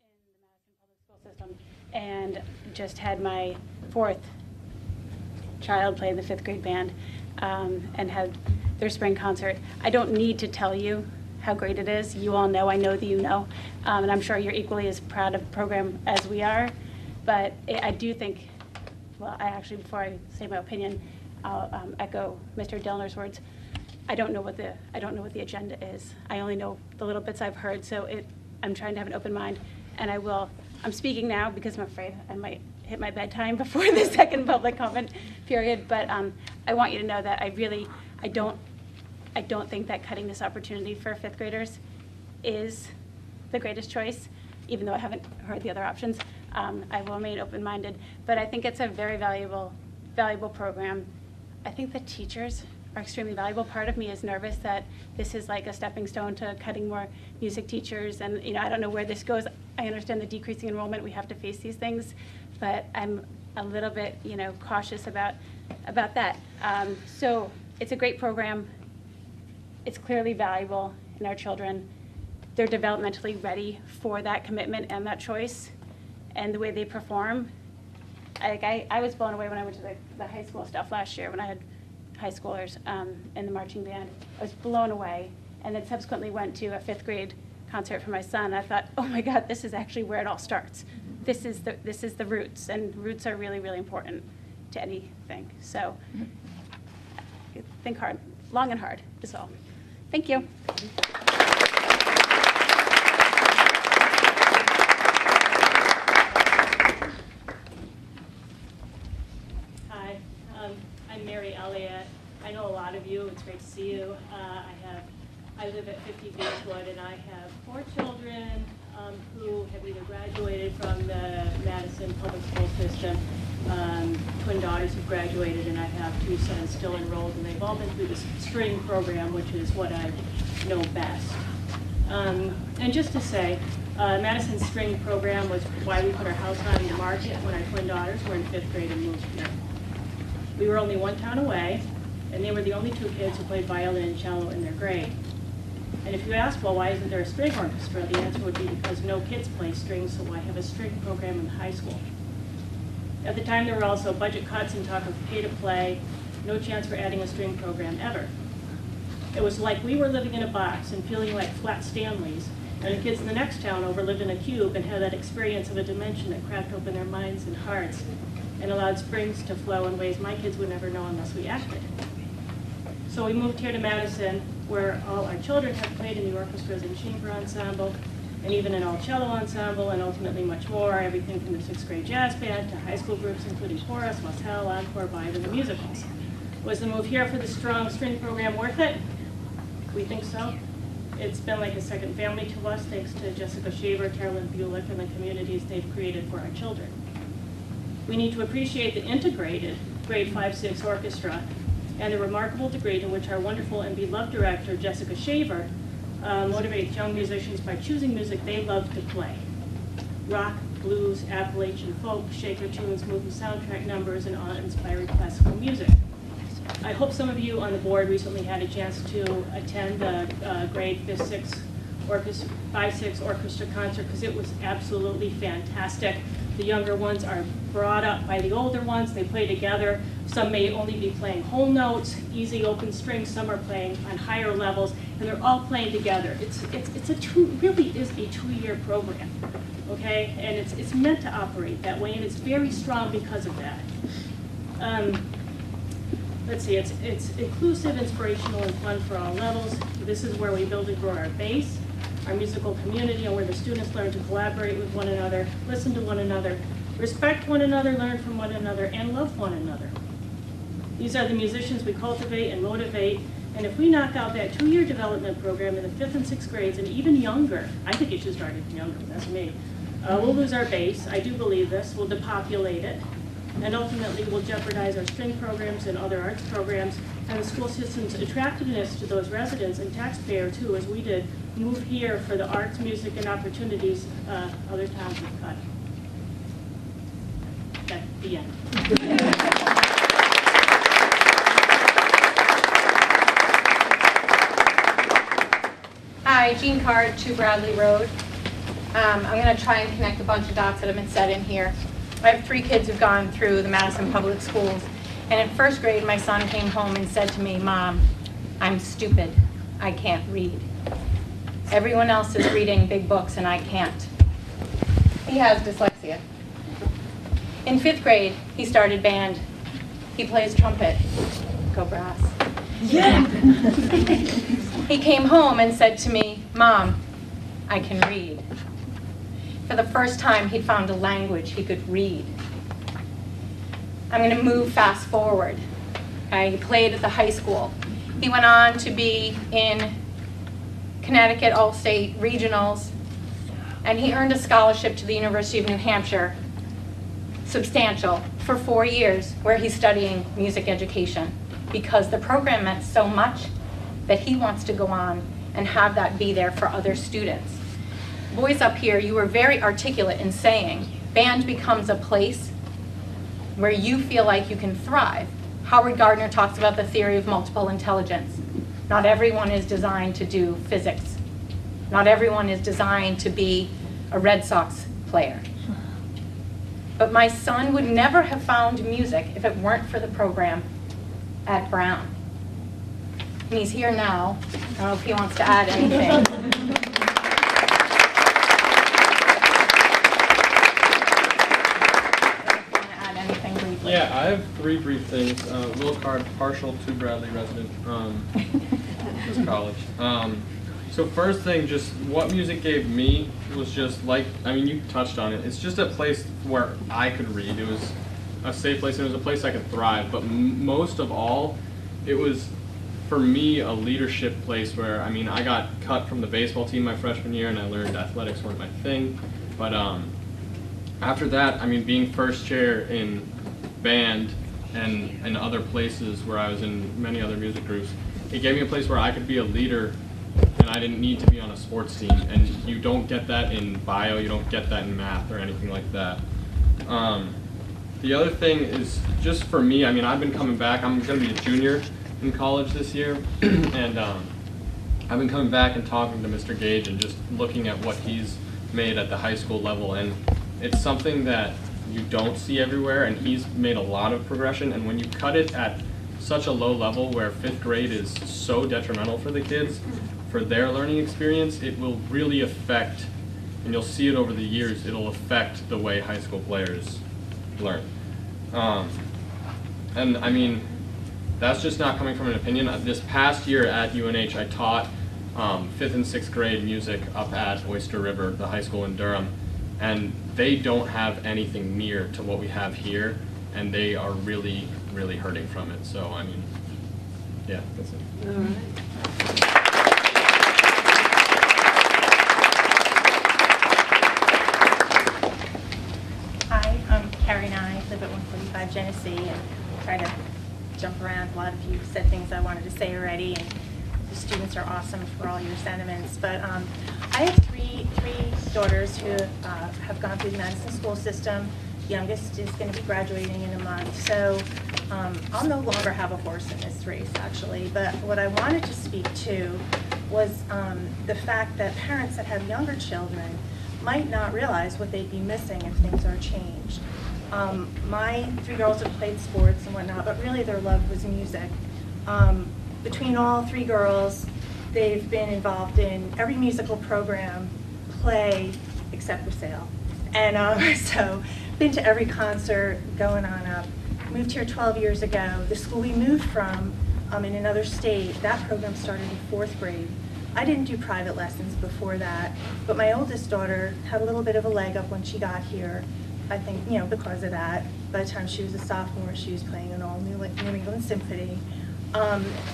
in the Madison Public School System, and just had my 4th child play in the 5th grade band, and had their spring concert. I don't need to tell you how great it is. You all know, I know that you know, and I'm sure you're equally as proud of the program as we are. But I do think, well, before I say my opinion, I'll echo Mr. Dillner's words. I don't know what the agenda is. I only know the little bits I've heard, so I'm trying to have an open mind, and I'm speaking now because I'm afraid I might hit my bedtime before the second public comment period, but I want you to know that I don't think that cutting this opportunity for 5th graders is the greatest choice, even though I haven't heard the other options. I will remain open-minded, but I think it's a very valuable program. I think the teachers are extremely valuable. Part of me is nervous that this is like a stepping stone to cutting more music teachers, and I don't know where this goes. I understand the decreasing enrollment, we have to face these things, but I'm a little bit cautious about that. So it's a great program. It's clearly valuable in our children. They're developmentally ready for that commitment and that choice, and the way they perform. I was blown away when I went to the high school stuff last year when I had high schoolers in the marching band. I was blown away, and then subsequently went to a 5th grade concert for my son. I thought, oh my God, this is actually where it all starts. This is the roots, and roots are really, really important to anything. So think hard, long and hard is all. Thank you. Hi, I'm Mary Elliott. I know a lot of you. It's great to see you. I live at 50 Beechwood, and I have 4 children who have either graduated from the Madison Public School System, twin daughters who graduated, and I have 2 sons still enrolled, and they've all been through this string program, which is what I know best. And just to say, Madison's string program was why we put our house on the market when our twin daughters were in 5th grade and moved here. We were only 1 town away, and they were the only 2 kids who played violin and cello in their grade. And if you ask, well, why isn't there a string orchestra? The answer would be because no kids play strings, so why have a string program in the high school? At the time, there were also budget cuts and talk of pay to play, no chance for adding a string program ever. It was like we were living in a box and feeling like flat Stanleys, and the kids in the next town over lived in a cube and had that experience of a dimension that cracked open their minds and hearts and allowed springs to flow in ways my kids would never know unless we acted. So we moved here to Madison, where all our children have played in the orchestras and chamber ensemble, and even an all-cello ensemble, and ultimately much more, everything from the 6th grade jazz band to high school groups, including chorus, Wastel, encore, vibe, and the musicals. Was the move here for the strong string program worth it? We think so. It's been like a second family to us, thanks to Jessica Shaver, Carolyn Bulick, and the communities they've created for our children. We need to appreciate the integrated grade 5-6 orchestra and the remarkable degree to which our wonderful and beloved director, Jessica Shaver, motivates young musicians by choosing music they love to play. Rock, blues, Appalachian folk, shaker tunes, movie soundtrack numbers, and awe-inspiring classical music. I hope some of you on the board recently had a chance to attend the grade 5-6 orchestra concert, because it was absolutely fantastic. The younger ones are brought up by the older ones. They play together. Some may only be playing whole notes, easy open strings. Some are playing on higher levels, and they're all playing together. Really is a 2-year program, okay? And it's meant to operate that way, and it's very strong because of that. Let's see, it's inclusive, inspirational, and fun for all levels. This is where we build and grow our base, our musical community, and where the students learn to collaborate with one another, listen to one another, respect one another, learn from one another, and love one another. These are the musicians we cultivate and motivate, and if we knock out that 2-year development program in the 5th and 6th grades, and even younger, I think it should start even younger, that's me, we'll lose our base. I do believe this. We'll depopulate it, and ultimately we'll jeopardize our string programs and other arts programs, and the school system's attractiveness to those residents and taxpayers who, as we did, move here for the arts, music, and opportunities other towns have cut. Okay, the end. Hi, Jean Card, 2 Bradley Road. I'm going to try and connect a bunch of dots that have been said in here. I have 3 kids who've gone through the Madison Public Schools, and in 1st grade, my son came home and said to me, "Mom, I'm stupid. I can't read. Everyone else is reading big books and I can't." He has dyslexia. In 5th grade, he started band. He plays trumpet. Go Brass. Yeah. He came home and said to me, "Mom, I can read." For the first time, he'd found a language he could read. I'm going to move fast forward. Okay, he played at the high school. He went on to be in Connecticut All-State Regionals, and he earned a scholarship to the University of New Hampshire, substantial, for 4 years, where he's studying music education, because the program meant so much that he wants to go on and have that be there for other students. Boys up here, you were very articulate in saying, band becomes a place where you feel like you can thrive. Howard Gardner talks about the theory of multiple intelligence. Not everyone is designed to do physics. Not everyone is designed to be a Red Sox player. But my son would never have found music if it weren't for the program at Brown. And he's here now. I don't know if he wants to add anything. Yeah, I have 3 brief things. Will Card, partial 2 Bradley resident, this college. So first thing, just what music gave me was just like, I mean, you touched on it. It's just a place where I could read. It was a safe place, and it was a place I could thrive. But most of all, it was, for me, a leadership place where, I mean, I got cut from the baseball team my freshman year, and I learned athletics weren't my thing. But after that, I mean, being first chair in band and other places where I was in many other music groups, it gave me a place where I could be a leader, and I didn't need to be on a sports team. And you don't get that in bio, you don't get that in math or anything like that. The other thing is, just for me, I mean, I've been coming back. I'm going to be a junior in college this year, and I've been coming back and talking to Mr. Gage and just looking at what he's made at the high school level, and it's something that you don't see everywhere, and he's made a lot of progression. And when you cut it at such a low level where 5th grade is so detrimental for the kids, for their learning experience, it will really affect, and you'll see it over the years, it'll affect the way high school players learn. And I mean, that's just not coming from an opinion. This past year at UNH, I taught 5th and 6th grade music up at Oyster River, the high school in Durham, and they don't have anything near to what we have here, and they are really, really hurting from it. So, I mean, yeah, that's it. All right. Hi, I'm Carrie and I live at 145 Genesee and try to jump around. A lot of you said things I wanted to say already, and the students are awesome for all your sentiments. But I have three daughters who have gone through the Madison school system. Youngest is going to be graduating in a month. So I'll no longer have a horse in this race, actually. But what I wanted to speak to was the fact that parents that have younger children might not realize what they'd be missing if things are changed. My 3 girls have played sports and whatnot, but really their love was music. Between all 3 girls, they've been involved in every musical program, play, except for sale. And so, been to every concert, going on up. Moved here 12 years ago. The school we moved from in another state, that program started in 4th grade. I didn't do private lessons before that, but my oldest daughter had a little bit of a leg up when she got here. I think, because of that. By the time she was a sophomore, she was playing an all New England Symphony.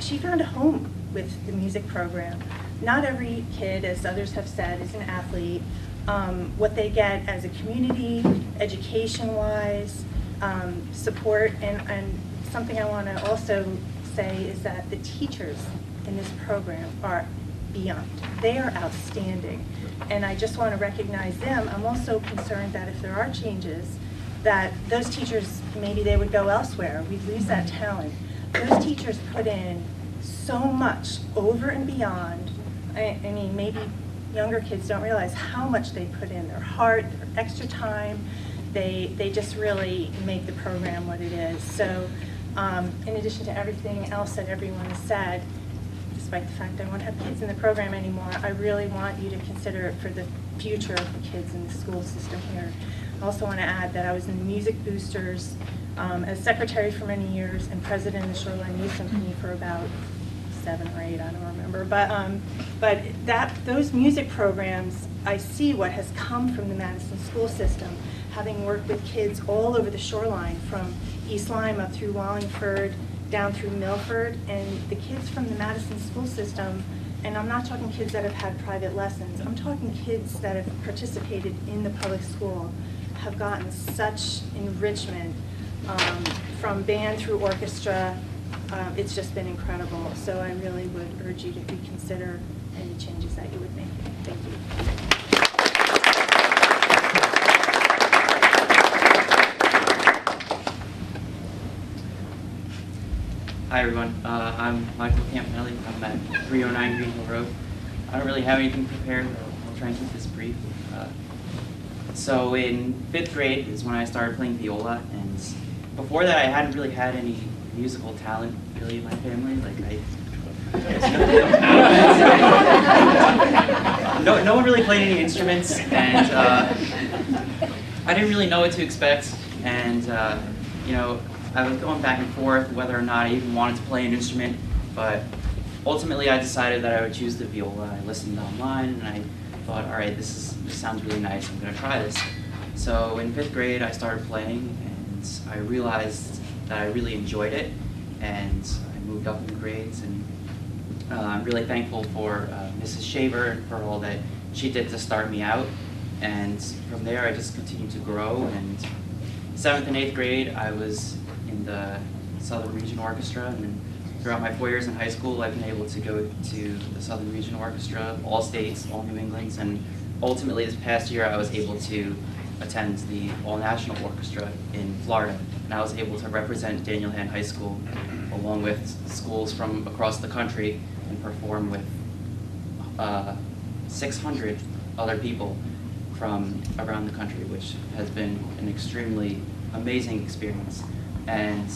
She found a home with the music program. Not every kid, as others have said, is an athlete. What they get as a community, education-wise, support, and something I want to also say is that the teachers in this program are beyond. They are outstanding, and I just want to recognize them. I'm also concerned that if there are changes, that those teachers, maybe they would go elsewhere. We'd lose that talent. Those teachers put in so much over and beyond. I mean, maybe younger kids don't realize how much they put in, their heart, their extra time. They just really make the program what it is. So in addition to everything else that everyone has said, despite the fact I won't have kids in the program anymore, I really want you to consider it for the future of the kids in the school system here. I also want to add that I was in the Music Boosters as secretary for many years and president of the Shoreline Youth Symphony for about 7 or 8, I don't remember. But those music programs, I see what has come from the Madison school system, having worked with kids all over the shoreline, from East Lyme up through Wallingford, down through Milford, and the kids from the Madison school system, and I'm not talking kids that have had private lessons, I'm talking kids that have participated in the public school, have gotten such enrichment from band through orchestra. It's just been incredible. So I really would urge you to reconsider any changes that you would make. Thank you. Hi everyone, I'm Michael Campanelli. I'm at 309 Green Hill Road. I don't really have anything prepared. I'll try and keep this brief. So in 5th grade is when I started playing viola, and before that I hadn't really had any musical talent really in my family. No one really played any instruments, and I didn't really know what to expect, and I was going back and forth whether or not I even wanted to play an instrument, but ultimately I decided that I would choose the viola. I listened online and I thought, all right, this sounds really nice, I'm going to try this. So in 5th grade I started playing, and I realized that I really enjoyed it, and I moved up in the grades, and I'm really thankful for Mrs. Shaver and for all that she did to start me out, and from there I just continued to grow, and 7th and 8th grade I was in the Southern Region Orchestra, and then throughout my 4 years in high school I've been able to go to the Southern Region Orchestra, all states, all New Englands, and ultimately this past year I was able to attend the all-national orchestra in Florida, and I was able to represent Daniel Hand High School along with schools from across the country and perform with 600 other people from around the country, which has been an extremely amazing experience. And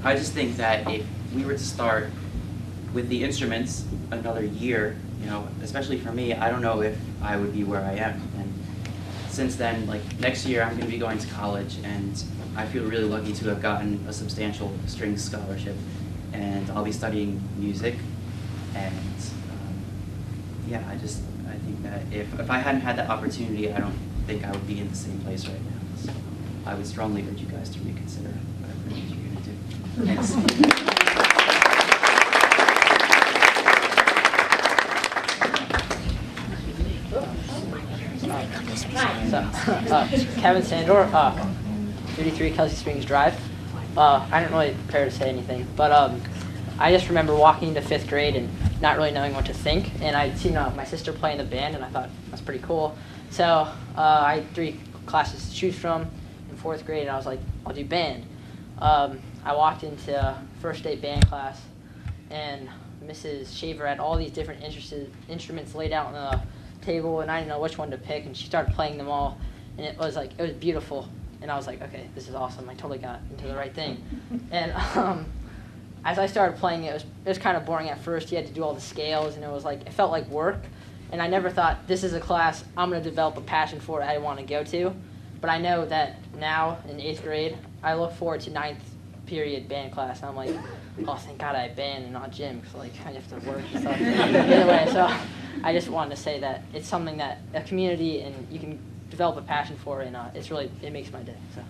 I just think that if we were to start with the instruments another year, especially for me, I don't know if I would be where I am. And since then, next year I'm going to be going to college, and I feel really lucky to have gotten a substantial strings scholarship, and I'll be studying music. And I think that if I hadn't had that opportunity, I don't think I would be in the same place right now. So I would strongly urge you guys to reconsider whatever it is you're going to do. Thanks. Kevin Sandor, 33 Kelsey Springs Drive. I didn't really prepare to say anything, but I just remember walking into 5th grade and not really knowing what to think, and I'd seen my sister play in the band, and I thought that's pretty cool. So I had 3 classes to choose from in 4th grade, and I was like, I'll do band. I walked into first day band class, and Mrs. Shaver had all these different instruments laid out on the table, and I didn't know which one to pick, and she started playing them all, and it was beautiful, and I was like, okay, this is awesome. I totally got into the right thing. And as I started playing it was kind of boring at first. You had to do all the scales, and it felt like work, and I never thought this is a class I'm going to develop a passion for that I want to go to. But I know that now in 8th grade, I look forward to 9th period band class, and I'm like, oh, thank God I have band and not gym, because I have to work and stuff. Either way, so I just wanted to say that it's something that a community and you can develop a passion for, and it makes my day. So.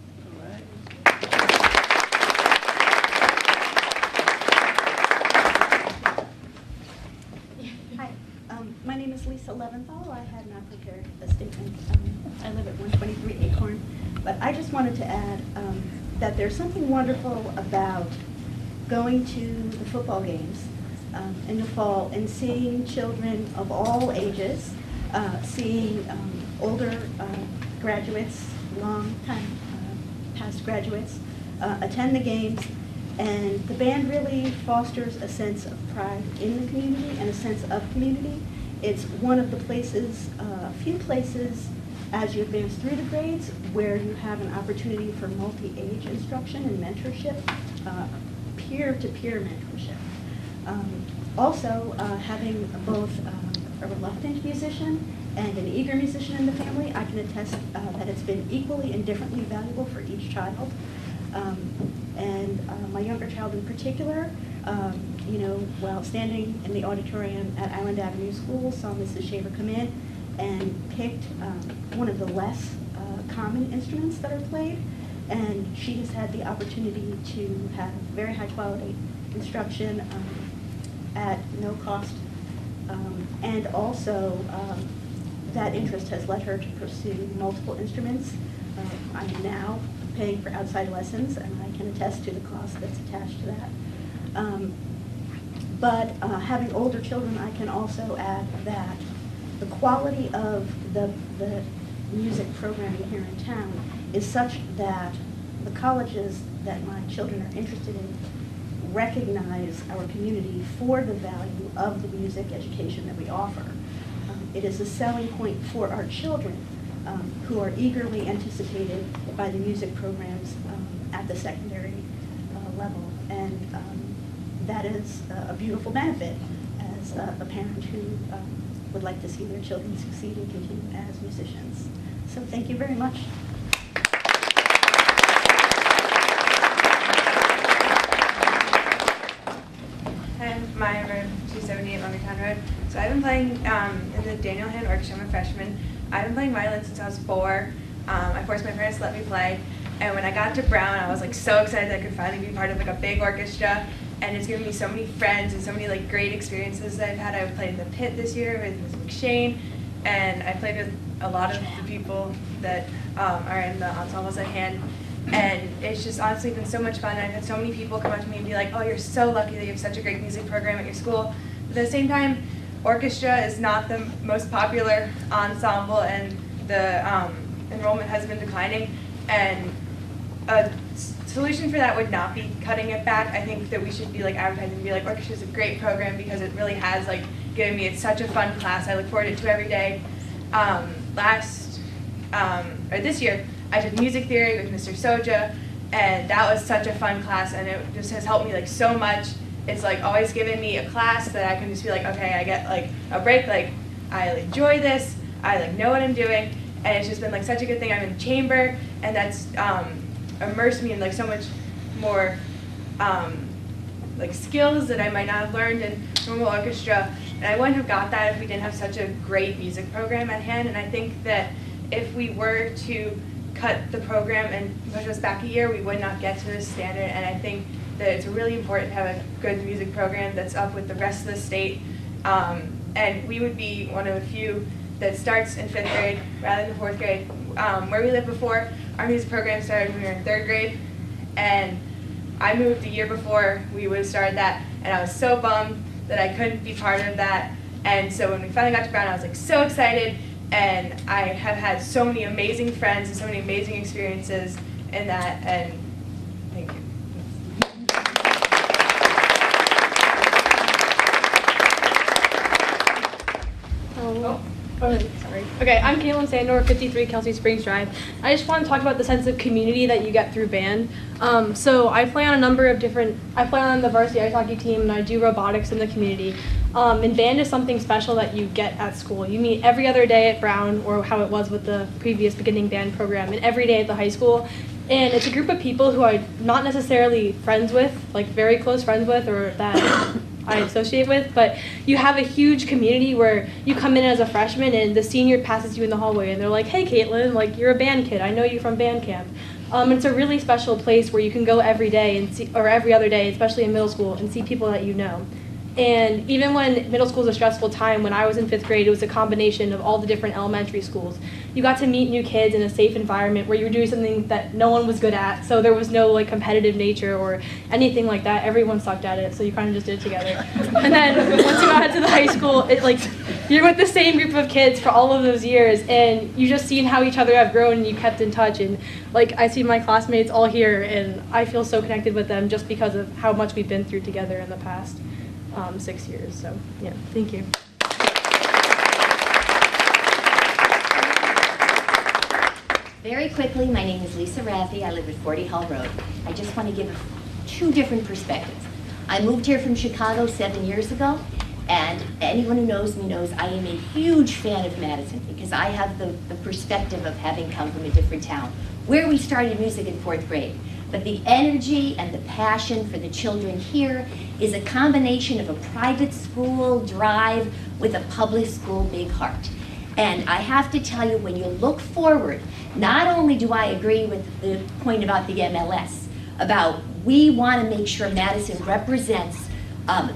Hi, my name is Lisa Leventhal. I had not prepared a statement. I live at 123 Acorn, but I just wanted to add that there's something wonderful about going to the football games in the fall and seeing children of all ages, seeing older graduates, long time past graduates, attend the games, and the band really fosters a sense of pride in the community and a sense of community. It's one of the places, few places, as you advance through the grades, where you have an opportunity for multi-age instruction and mentorship, peer-to-peer mentorship. Also, having both a reluctant musician and an eager musician in the family, I can attest that it's been equally and differently valuable for each child. My younger child in particular, while standing in the auditorium at Island Avenue School, saw Mrs. Shaver come in and picked one of the less common instruments that are played, and she has had the opportunity to have very high quality instruction at no cost, and also that interest has led her to pursue multiple instruments. I am now paying for outside lessons, and I can attest to the cost that's attached to that. But having older children, I can also add that the quality of the music programming here in town is such that the colleges that my children are interested in recognize our community for the value of the music education that we offer. It is a selling point for our children who are eagerly anticipated by the music programs at the secondary level. And that is a beautiful benefit as a parent who would like to see their children succeed and continue as musicians. So thank you very much. And my road 278 Lumbertown Road. So I've been playing in the Daniel Hand Orchestra. I'm a freshman. I've been playing violin since I was 4. I forced my parents to let me play. And when I got to Brown, I was so excited that I could finally be part of a big orchestra. And it's given me so many friends and so many great experiences that I've had. I played in the pit this year with Ms. McShane, and I played with a lot of the people that are in the ensembles at hand. And it's just honestly been so much fun. I've had so many people come up to me and be like, oh, you're so lucky that you have such a great music program at your school. But at the same time, orchestra is not the most popular ensemble, and the enrollment has been declining. And a solution for that would not be cutting it back. I think that we should be advertising and be orchestra is a great program because it really has given me, it's such a fun class. I look forward to every day. This year, I took music theory with Mr. Soja, and that was such a fun class, and it just has helped me so much. It's always given me a class that I can just be okay, I get a break, I enjoy this, I know what I'm doing, and it's just been such a good thing. I'm in chamber, and that's immersed me in so much more skills that I might not have learned in normal orchestra, and I wouldn't have got that if we didn't have such a great music program at hand. And I think that if we were to cut the program and push us back a year, we would not get to this standard. And I think that it's really important to have a good music program that's up with the rest of the state. And we would be one of the few that starts in 5th grade rather than 4th grade. Where we lived before, our music program started when we were in 3rd grade. And I moved the year before we would have started that, and I was so bummed that I couldn't be part of that. And so when we finally got to Brown, I was so excited, and I have had so many amazing friends and so many amazing experiences in that, and thank you. Oh, sorry. Okay, I'm Caitlin Sandor, 53 Kelsey Springs Drive. I just want to talk about the sense of community that you get through band. So I play on a number of different, I play on the varsity ice hockey team and I do robotics in the community. And band is something special that you get at school. You meet every other day at Brown, or how it was with the previous beginning band program, and every day at the high school. And it's a group of people who I'm not necessarily friends with, like very close friends with, or that I associate with, but you have a huge community where you come in as a freshman and the senior passes you in the hallway and they're like, hey Caitlin, like you're a band kid, I know you from band camp. It's a really special place where you can go every day and see, or every other day, especially in middle school, and see people that you know. And even when middle school is a stressful time, when I was in 5th grade, it was a combination of all the different elementary schools. You got to meet new kids in a safe environment where you were doing something that no one was good at, so there was no like competitive nature or anything like that. Everyone sucked at it, so you kind of just did it together. And then once you got to the high school, it like you're with the same group of kids for all of those years, and you just seen how each other have grown and you kept in touch. And like I see my classmates all here, and I feel so connected with them just because of how much we've been through together in the past 6 years. So yeah, thank you. Very quickly, my name is Lisa Raffi. I live at 40 Hull Road. I just want to give two different perspectives. I moved here from Chicago 7 years ago, and anyone who knows me knows I am a huge fan of Madison because I have the perspective of having come from a different town where we started music in 4th grade. But the energy and the passion for the children here is a combination of a private school drive with a public school big heart. And I have to tell you, when you look forward, not only do I agree with the point about the MLS, about we want to make sure Madison represents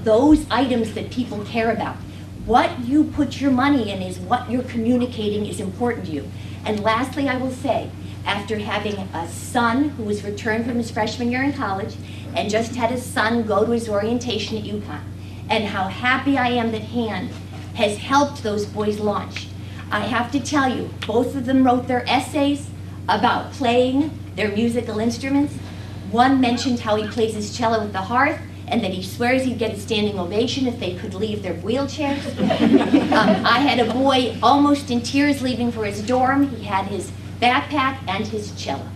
those items that people care about. What you put your money in is what you're communicating is important to you. And lastly, I will say, after having a son who was returned from his freshman year in college and just had his son go to his orientation at UConn, and how happy I am that Han has helped those boys launch. I have to tell you, both of them wrote their essays about playing their musical instruments. One mentioned how he plays his cello at the hearth and that he swears he'd get a standing ovation if they could leave their wheelchairs. I had a boy almost in tears leaving for his dorm. He had his backpack and his cello.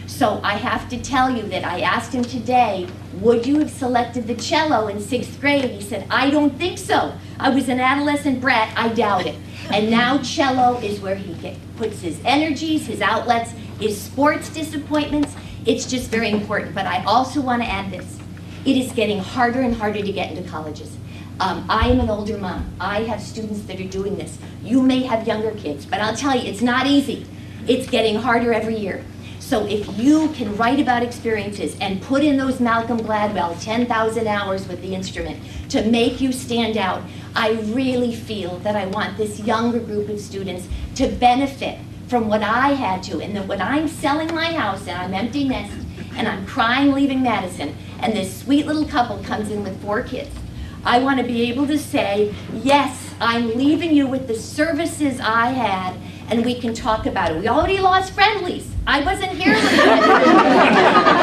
So I have to tell you that I asked him today, would you have selected the cello in 6th grade? He said, I don't think so. I was an adolescent brat, I doubt it. And now cello is where he puts his energies, his outlets, his sports disappointments. It's just very important. But I also want to add this. It is getting harder and harder to get into colleges. I am an older mom. I have students that are doing this. You may have younger kids, but I'll tell you, it's not easy. It's getting harder every year. So if you can write about experiences and put in those Malcolm Gladwell 10,000 hours with the instrument to make you stand out, I really feel that I want this younger group of students to benefit from what I had to. And that when I'm selling my house and I'm empty nest and I'm crying leaving Madison and this sweet little couple comes in with 4 kids, I want to be able to say, yes, I'm leaving you with the services I had, and we can talk about it. We already lost friendlies. I wasn't here for that.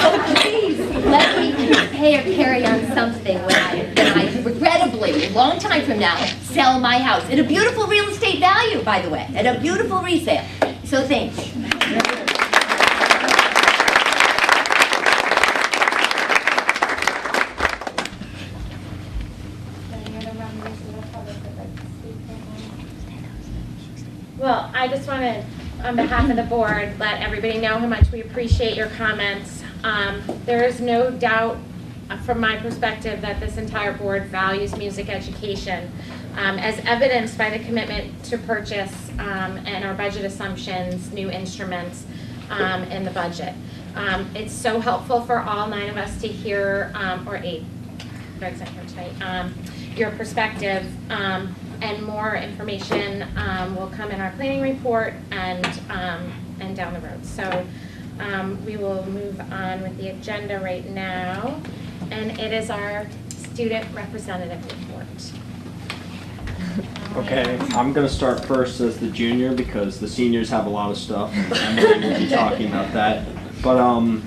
So please, let me carry on something when I regrettably, a long time from now, sell my house. At a beautiful real estate value, by the way, at a beautiful resale. So thank you. Well, I just want to, on behalf of the board, let everybody know how much we appreciate your comments. There is no doubt, from my perspective, that this entire board values music education, as evidenced by the commitment to purchase and our budget assumptions, new instruments in the budget. It's so helpful for all 9 of us to hear, or 8, Greg's not here tonight, your perspective. And more information will come in our planning report and down the road. So we will move on with the agenda right now, and it is our student representative report. Okay, I'm going to start first as the junior because the seniors have a lot of stuff, and we're going to be talking about that. But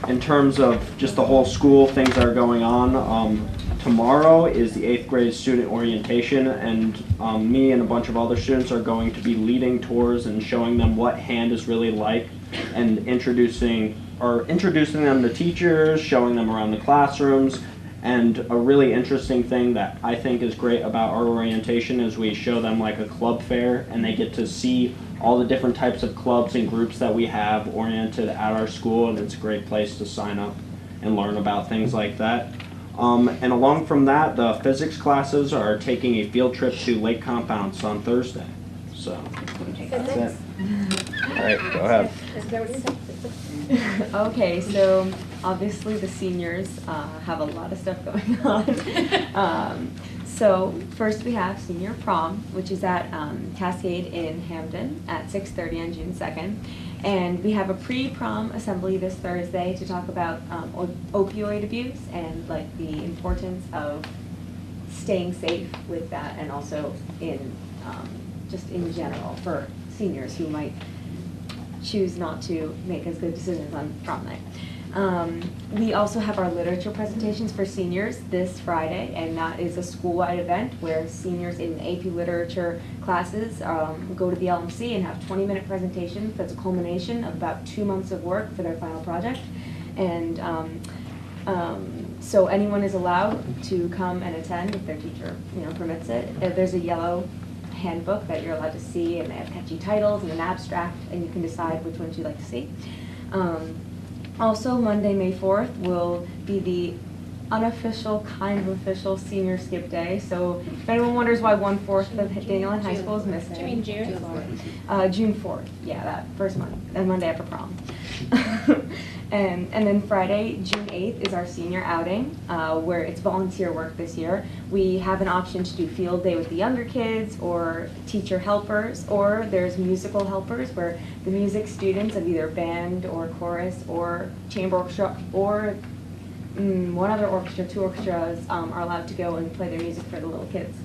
in terms of just the whole school, things that are going on, tomorrow is the 8th grade student orientation, and me and a bunch of other students are going to be leading tours and showing them what hand is really like, and introducing them to teachers, showing them around the classrooms. And a really interesting thing that I think is great about our orientation is we show them like a club fair, and they get to see all the different types of clubs and groups that we have oriented at our school, and it's a great place to sign up and learn about things like that. And along from that, the physics classes are taking a field trip to Lake Compounce on Thursday. So that's it. All right, go ahead. Okay, so obviously the seniors have a lot of stuff going on. So first we have senior prom, which is at Cascade in Hamden at 6:30 on June 2nd. And we have a pre-prom assembly this Thursday to talk about opioid abuse and like the importance of staying safe with that, and also in just in general for seniors who might choose not to make as good decisions on prom night. We also have our literature presentations for seniors this Friday, and that is a school-wide event where seniors in AP literature classes go to the LMC and have 20-minute presentations. That's a culmination of about 2 months of work for their final project. And so anyone is allowed to come and attend if their teacher permits it. There's a yellow handbook that you're allowed to see, and they have catchy titles and an abstract, and you can decide which ones you'd like to see. Also, Monday, May 4th will be the unofficial, kind of official senior skip day. So if anyone wonders why 1/4 of Daniel Land High School is missing. Do you mean June? June 4th, yeah, that first month, and Monday after prom. And then Friday, June 8th, is our senior outing, where it's volunteer work this year. We have an option to do field day with the younger kids, or teacher helpers, or there's musical helpers, where the music students of either band or chorus or chamber orchestra or one other orchestra, 2 orchestras, are allowed to go and play their music for the little kids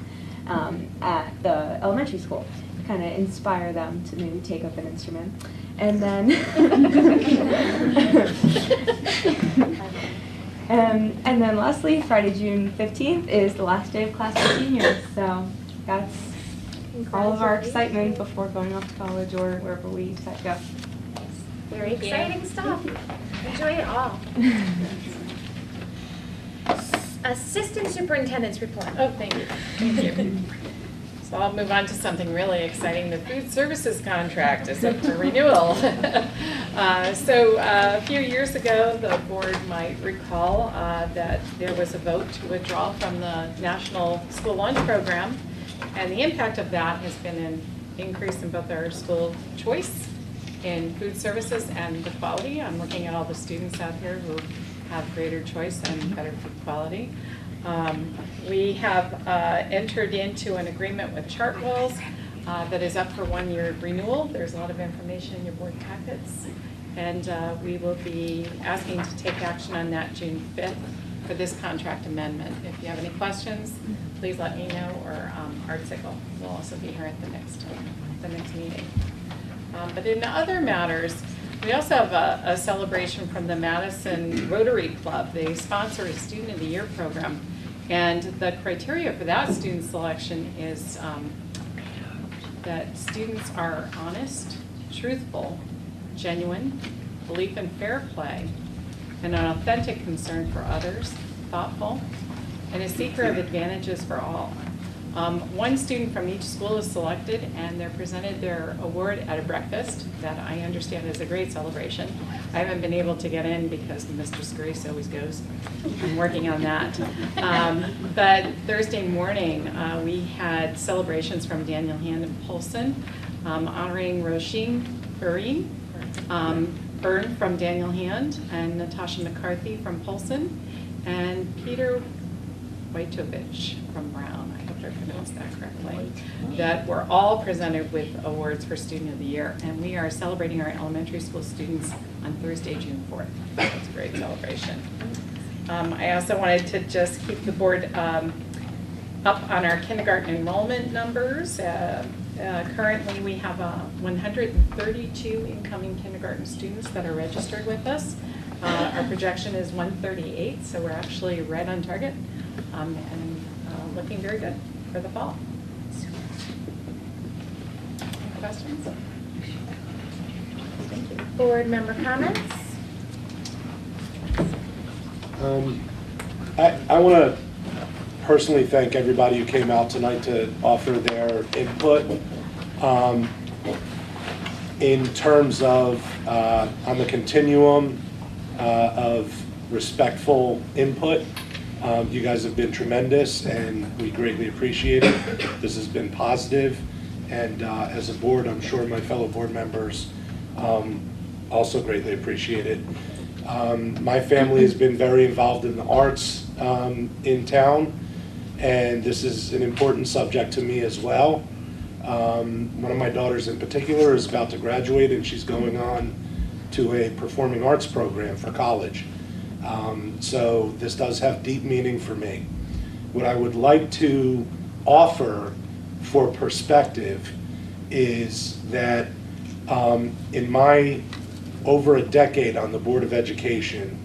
at the elementary school, to kind of inspire them to maybe take up an instrument. And then, and then lastly, Friday, June 15th is the last day of class for seniors. So that's all of our excitement before going off to college or wherever we decide to go. Very exciting stuff. Enjoy it all. Assistant Superintendent's report. Oh, thank you. Thank you. So I'll move on to something really exciting. The food services contract is up for renewal. So a few years ago, the board might recall that there was a vote to withdraw from the National School Lunch Program, and the impact of that has been an increase in both our school choice in food services and the quality. I'm looking at all the students out here who have greater choice and better food quality. We have entered into an agreement with Chartwells that is up for 1-year renewal. There's a lot of information in your board packets, and we will be asking to take action on that June 5th for this contract amendment. If you have any questions, please let me know, or Art Sickle will also be here at the next meeting. But in other matters, we also have a celebration from the Madison Rotary Club. They sponsor a Student of the Year program, and the criteria for that student selection is that students are honest, truthful, genuine, belief in fair play, and an authentic concern for others, thoughtful, and a seeker of advantages for all. One student from each school is selected, and they're presented their award at a breakfast that I understand is a great celebration. I haven't been able to get in because Mr. Grace always goes. I'm working on that. But Thursday morning, we had celebrations from Daniel Hand and Polson, honoring Roisin Byrne from Daniel Hand, and Natasha McCarthy from Polson, and Peter Wojtovich from Brown. I hope I pronounced that correctly. That were all presented with awards for Student of the Year, and we are celebrating our elementary school students on Thursday, June 4th. It's a great celebration. I also wanted to just keep the board up on our kindergarten enrollment numbers. Currently, we have 132 incoming kindergarten students that are registered with us. Our projection is 138, so we're actually right on target and looking very good for the fall. Any questions? Thank you. Board member comments? I want to personally thank everybody who came out tonight to offer their input. In terms of on the continuum of respectful input, you guys have been tremendous and we greatly appreciate it. This has been positive, and as a board, I'm sure my fellow board members also greatly appreciate it. My family has been very involved in the arts in town, and this is an important subject to me as well. One of my daughters in particular is about to graduate, and she's going on to a performing arts program for college. So this does have deep meaning for me. What I would like to offer for perspective is that in my over a decade on the Board of Education,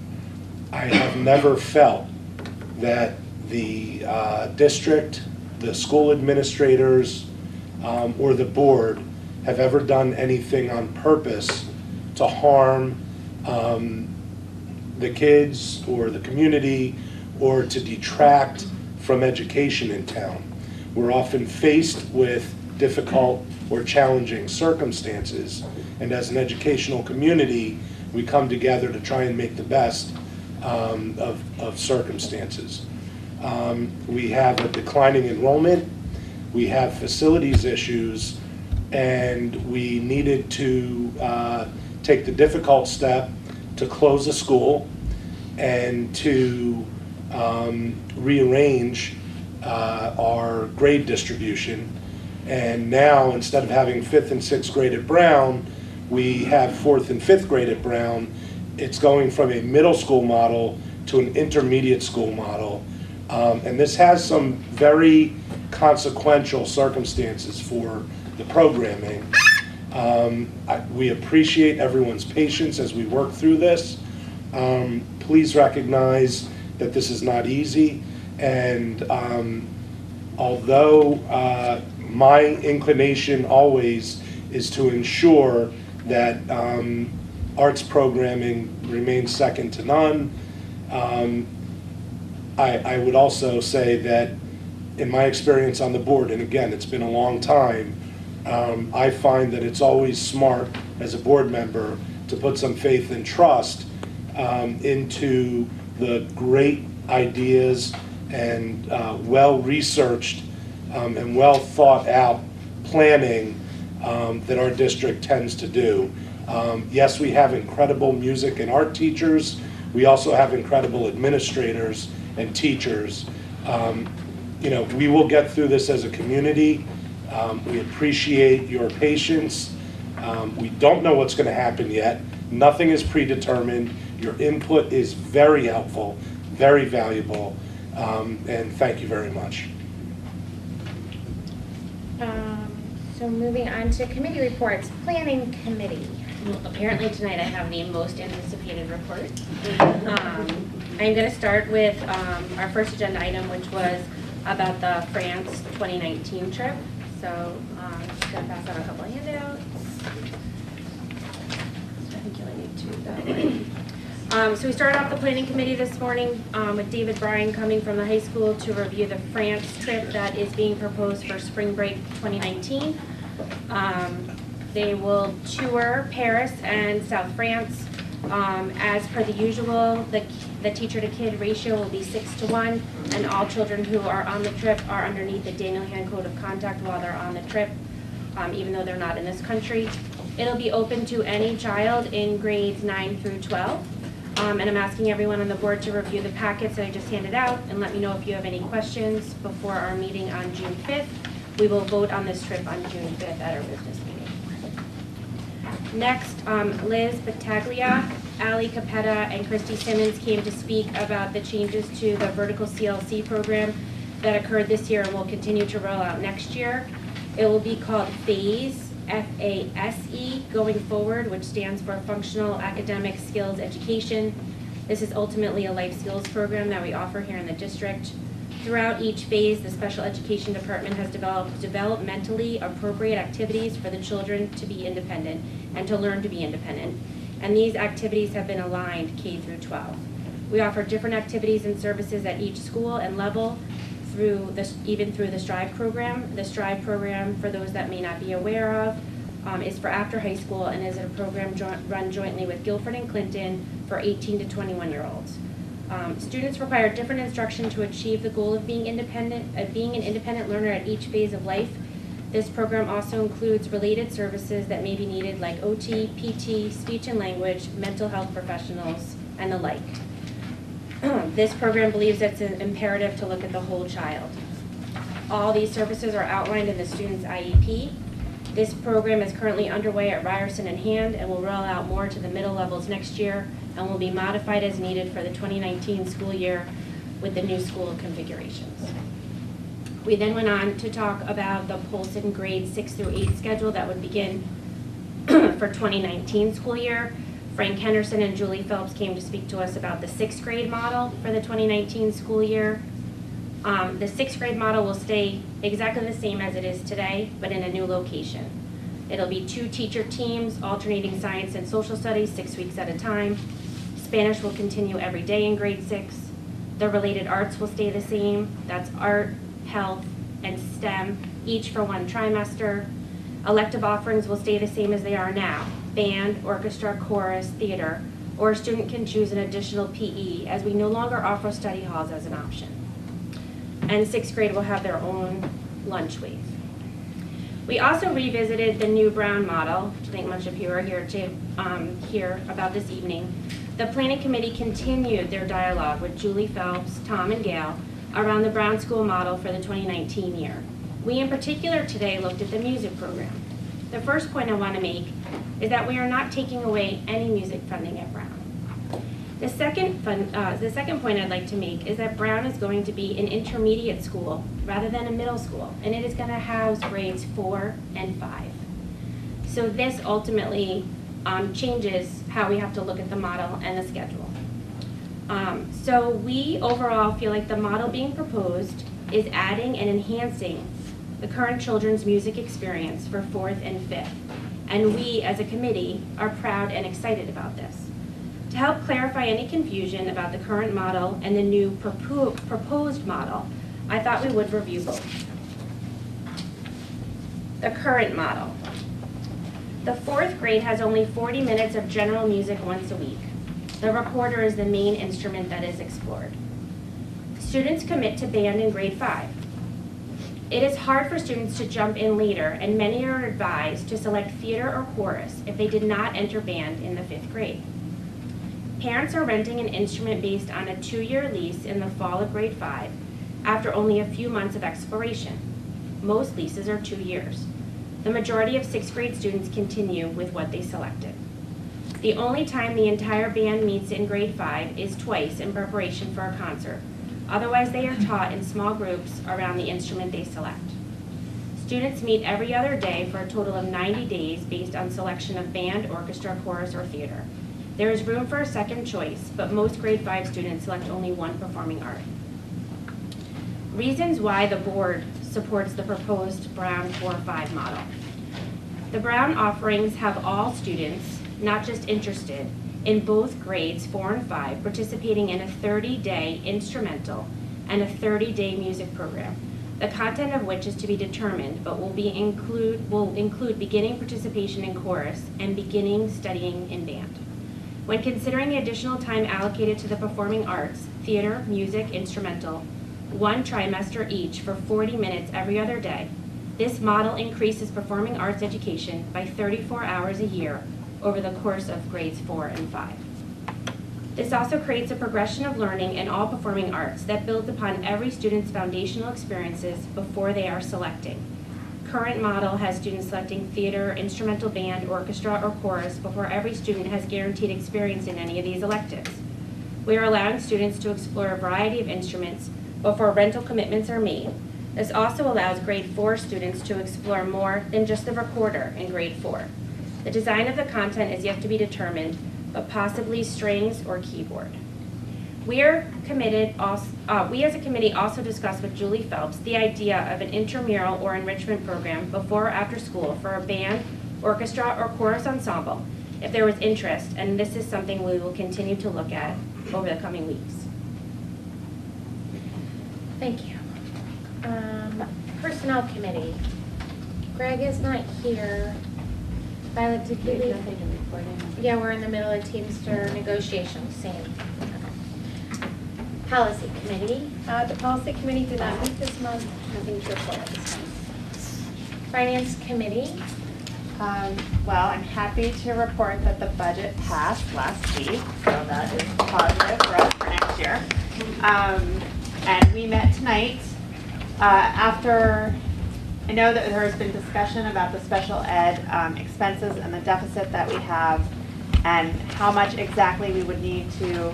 I have never felt that the district, the school administrators, or the board have ever done anything on purpose to harm the kids or the community or to detract from education in town. We're often faced with difficult or challenging circumstances, and as an educational community, we come together to try and make the best of circumstances. We have a declining enrollment, we have facilities issues, and we needed to take the difficult step to close a school and to rearrange our grade distribution. And now, instead of having 5th and 6th grade at Brown, we have 4th and 5th grade at Brown. It's going from a middle school model to an intermediate school model. And this has some very consequential circumstances for the programming. We appreciate everyone's patience as we work through this. Please recognize that this is not easy, and although my inclination always is to ensure that arts programming remains second to none, I would also say that in my experience on the board, and again, it's been a long time, I find that it's always smart as a board member to put some faith and trust into the great ideas and well-researched and well-thought-out planning that our district tends to do. Yes, we have incredible music and art teachers. We also have incredible administrators and teachers. You know, we will get through this as a community. We appreciate your patience. We don't know what's going to happen yet. Nothing is predetermined. Your input is very helpful, very valuable, and thank you very much. So moving on to committee reports. Planning committee. Well, apparently tonight I have the most anticipated report. I'm going to start with our first agenda item, which was about the France 2019 trip. So I'm just going to pass out a couple of handouts. I think you only need two that way. So we started off the planning committee this morning with David Bryan coming from the high school to review the France trip that is being proposed for spring break 2019. They will tour Paris and South France. As per the usual, the teacher-to-kid ratio will be 6:1, and all children who are on the trip are underneath the Daniel Hand Code of Conduct while they're on the trip, even though they're not in this country. It'll be open to any child in grades 9 through 12. And I'm asking everyone on the board to review the packets that I just handed out and let me know if you have any questions before our meeting on June 5th. We will vote on this trip on June 5th at our business meeting. Next, Liz Battaglia, Ali Capetta, and Christy Simmons came to speak about the changes to the vertical CLC program that occurred this year and will continue to roll out next year. It will be called PHASE, FASE going forward, which stands for Functional Academic Skills Education. This is ultimately a life skills program that we offer here in the district. Throughout each phase, the special education department has developed developmentally appropriate activities for the children to be independent and to learn to be independent. And these activities have been aligned K through 12. We offer different activities and services at each school and level, even through the STRIVE program. The STRIVE program, for those that may not be aware of, is for after high school and is a program run jointly with Guilford and Clinton for 18 to 21-year-olds. Students require different instruction to achieve the goal of being independent, being an independent learner at each phase of life. This program also includes related services that may be needed like OT, PT, speech and language, mental health professionals, and the like. This program believes it's imperative to look at the whole child. All these services are outlined in the student's IEP. This program is currently underway at Ryerson and Hand and will roll out more to the middle levels next year and will be modified as needed for the 2019 school year with the new school configurations. We then went on to talk about the Polson grade 6 through 8 schedule that would begin for 2019 school year. Frank Henderson and Julie Phelps came to speak to us about the 6th grade model for the 2019 school year. The 6th grade model will stay exactly the same as it is today, but in a new location. It'll be 2 teacher teams alternating science and social studies 6 weeks at a time. Spanish will continue every day in grade 6. The related arts will stay the same. That's art, health, and STEM, each for 1 trimester. Elective offerings will stay the same as they are now: band, orchestra, chorus, theater, or a student can choose an additional PE, as we no longer offer study halls as an option. And 6th grade will have their own lunch wave. We also revisited the new Brown model, which I think much of you are here to hear about this evening. The planning committee continued their dialogue with Julie Phelps, Tom, and Gail around the Brown School model for the 2019 year. We in particular today looked at the music program. The first point I want to make is that we are not taking away any music funding at Brown. The second point I'd like to make is that Brown is going to be an intermediate school rather than a middle school, and it is going to house grades 4 and 5. So this ultimately changes how we have to look at the model and the schedule. So we overall feel like the model being proposed is adding and enhancing the current children's music experience for 4th and 5th. And we, as a committee, are proud and excited about this. To help clarify any confusion about the current model and the new proposed model, I thought we would review both. The current model. The 4th grade has only 40 minutes of general music once a week. The recorder is the main instrument that is explored. Students commit to band in grade 5. It is hard for students to jump in later, and many are advised to select theater or chorus if they did not enter band in the 5th grade. Parents are renting an instrument based on a 2-year lease in the fall of grade 5 after only a few months of exploration. Most leases are 2 years. The majority of 6th grade students continue with what they selected. The only time the entire band meets in grade 5 is twice in preparation for a concert. Otherwise, they are taught in small groups around the instrument they select. Students meet every other day for a total of 90 days based on selection of band, orchestra, chorus, or theater. There is room for a second choice, but most grade 5 students select only one performing art. Reasons why the board supports the proposed Brown 4-5 model. The Brown offerings have all students, not just interested, in both grades 4 and 5 participating in a 30-day instrumental and a 30-day music program, the content of which is to be determined, but will include beginning participation in chorus and beginning studying in band. When considering the additional time allocated to the performing arts, theater, music, instrumental, 1 trimester each for 40 minutes every other day, this model increases performing arts education by 34 hours a year over the course of grades 4 and 5. This also creates a progression of learning in all performing arts that builds upon every student's foundational experiences before they are selecting. Current model has students selecting theater, instrumental band, orchestra, or chorus before every student has guaranteed experience in any of these electives. We are allowing students to explore a variety of instruments before rental commitments are made, This also allows grade 4 students to explore more than just the recorder in grade 4. The design of the content is yet to be determined, but possibly strings or keyboard. We as a committee also discussed with Julie Phelps the idea of an intramural or enrichment program before or after school for a band, orchestra, or chorus ensemble if there was interest, and this is something we will continue to look at over the coming weeks. Thank you. Personnel Committee. Greg is not here. Violet, did you leave? Nothing to report in. Yeah, we're in the middle of Teamster negotiations, same. Policy Committee. The Policy Committee did not meet this month. Nothing to report at this time. Finance Committee. Well, I'm happy to report that the budget passed last week, so that is positive for us for next year. And we met tonight after, I know that there has been discussion about the special ed expenses and the deficit that we have and how much exactly we would need to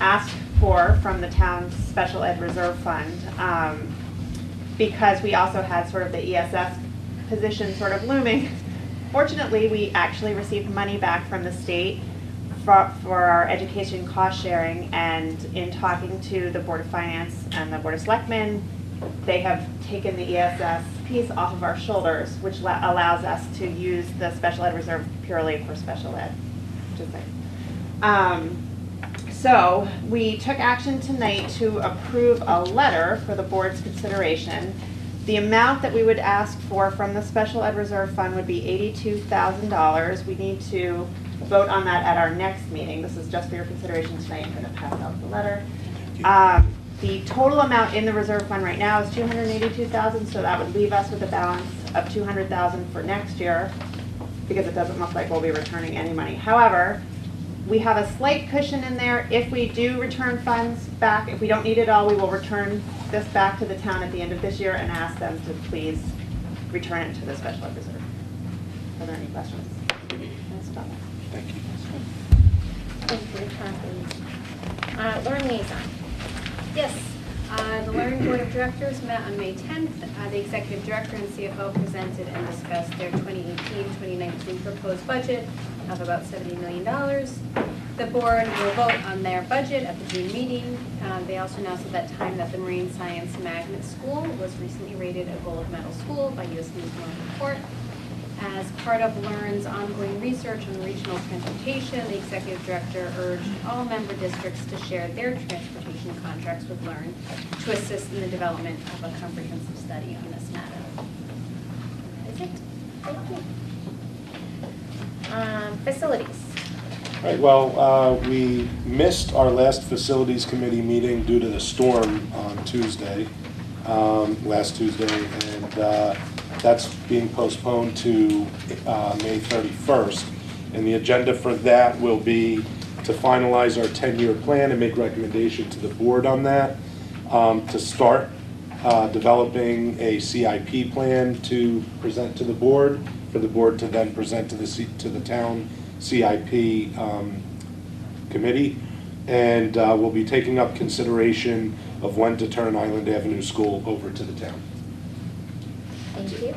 ask for from the town's special ed reserve fund, because we also had sort of the ESS position sort of looming. Fortunately, we actually received money back from the state for our education cost sharing, and in talking to the Board of Finance and the Board of Selectmen, they have taken the ESS piece off of our shoulders, which allows us to use the special ed reserve purely for special ed, which is nice. So we took action tonight to approve a letter for the board's consideration. The amount that we would ask for from the special ed reserve fund would be $82,000. We need to vote on that at our next meeting. This is just for your consideration tonight. I'm going to pass out the letter. The total amount in the reserve fund right now is $282,000, so that would leave us with a balance of $200,000 for next year, because it doesn't look like we'll be returning any money. However, we have a slight cushion in there. If we do return funds back, if we don't need it all, we will return this back to the town at the end of this year and ask them to please return it to the special ed reserve. Are there any questions? Thank you. Thank you, Learning Liaison. Yes, the Learning Board of Directors met on May 10th. The Executive Director and CFO presented and discussed their 2018-2019 proposed budget of about $70 million. The board will vote on their budget at the June meeting. They also announced at that time that the Marine Science Magnet School was recently rated a gold medal school by U.S. News and World Report. As part of LEARN's ongoing research on regional transportation, the Executive Director urged all member districts to share their transportation contracts with LEARN to assist in the development of a comprehensive study on this matter. That is it. Thank you. Facilities. All right, well, we missed our last Facilities Committee meeting due to the storm on Tuesday, last Tuesday, and that's being postponed to May 31st. And the agenda for that will be to finalize our 10-year plan and make recommendation to the board on that, to start developing a CIP plan to present to the board, for the board to then present to the town CIP committee, and we'll be taking up consideration of when to turn Island Avenue School over to the town. Thank you.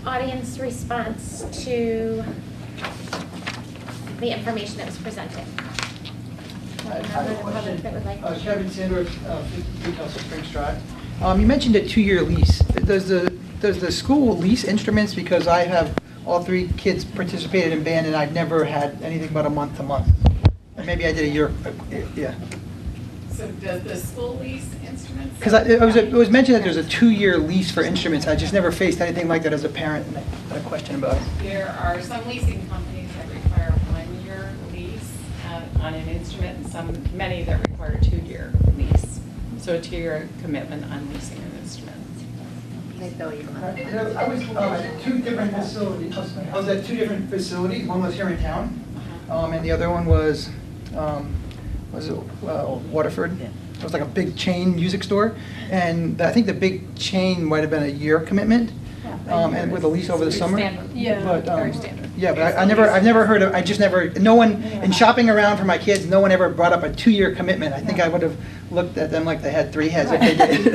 Audience response to the information that was presented. I have a question. Kevin Sandor, 53 Castle Springs Drive. You mentioned a 2-year lease. Does the school lease instruments? Because I have all 3 kids participated in band, and I've never had anything but a month to month. Maybe I did a year. Yeah. So does the school lease instruments? Because it was mentioned that there's a 2-year lease for instruments. I just never faced anything like that as a parent, and I had a question about it. There are some leasing companies that require a 1-year lease on an instrument, and many that require a 2-year lease. So a 2-year commitment on leasing an instrument. I was at 2 different facilities. I was at 2 different facilities. One was here in town, and the other one was Waterford. It was like a big chain music store, and I think the big chain might have been a year commitment, and with a lease over the summer. Standard. Yeah, but, very standard. Yeah, but I've never heard of, I just never, no one, in shopping around for my kids, no one ever brought up a 2-year commitment. I think I would have looked at them like they had 3 heads if they did.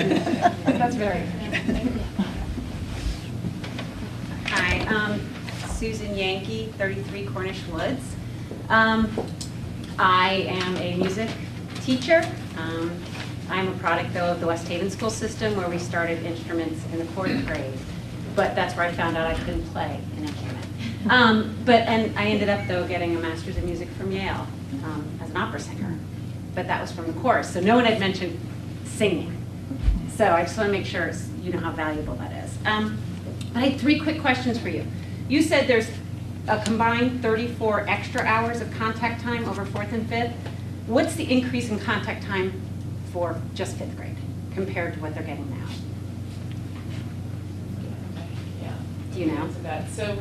That's very Hi, Susan Yankee, 33 Cornish Woods. I am a music teacher. I'm a product, though, of the West Haven school system, where we started instruments in the 4th grade. But that's where I found out I couldn't play an instrument. And I ended up, though, getting a master's in music from Yale as an opera singer. But that was from the chorus, so no one had mentioned singing. So I just want to make sure you know how valuable that is. I had 3 quick questions for you. You said there's a combined 34 extra hours of contact time over 4th and 5th. What's the increase in contact time for just 5th grade compared to what they're getting now? Do you know? So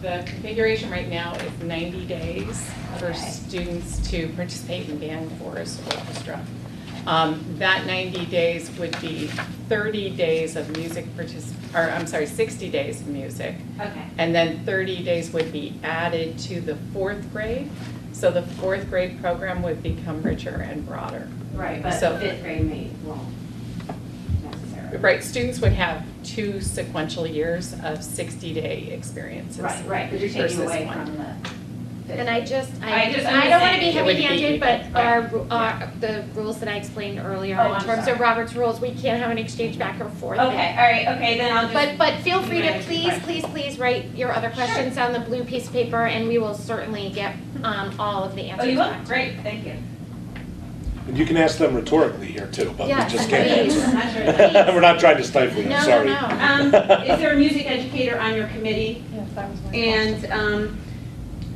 the configuration right now is 90 days for students to participate in band, chorus, orchestra. That 90 days would be 30 days of music 60 days of music. Okay. And then 30 days would be added to the 4th grade. So the 4th grade program would become richer and broader. Right, but so, 5th grade won't necessarily. Right, students would have 2 sequential years of 60 experiences. Right, but you're taking away from the. And I don't understand. want to be heavy-handed, but the rules that I explained earlier in terms of Robert's rules, we can't have an exchange back or forth. Okay, all right, okay, then I'll just. But feel free to please write your other questions on the blue piece of paper, and we will certainly get all of the answers. Oh, you will? back. Great, thank you. And you can ask them rhetorically here too, but Yes, we just can't please. answer. We're not trying to stifle you, sorry. Is there a music educator on your committee? Yes, that was my And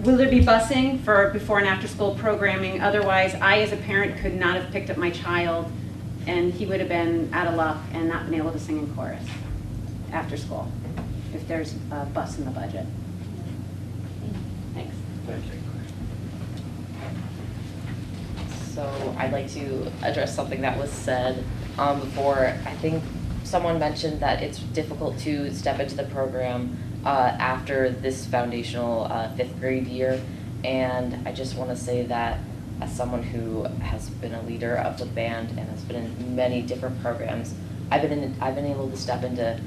will there be busing for before and after school programming? Otherwise, I as a parent could not have picked up my child and he would have been out of luck and not been able to sing in chorus after school if there's a bus in the budget. Thanks. Thank you. So I'd like to address something that was said before. I think someone mentioned that it's difficult to step into the program after this foundational 5th grade year, and I just want to say that as someone who has been a leader of the band and has been in many different programs, I've been able to step into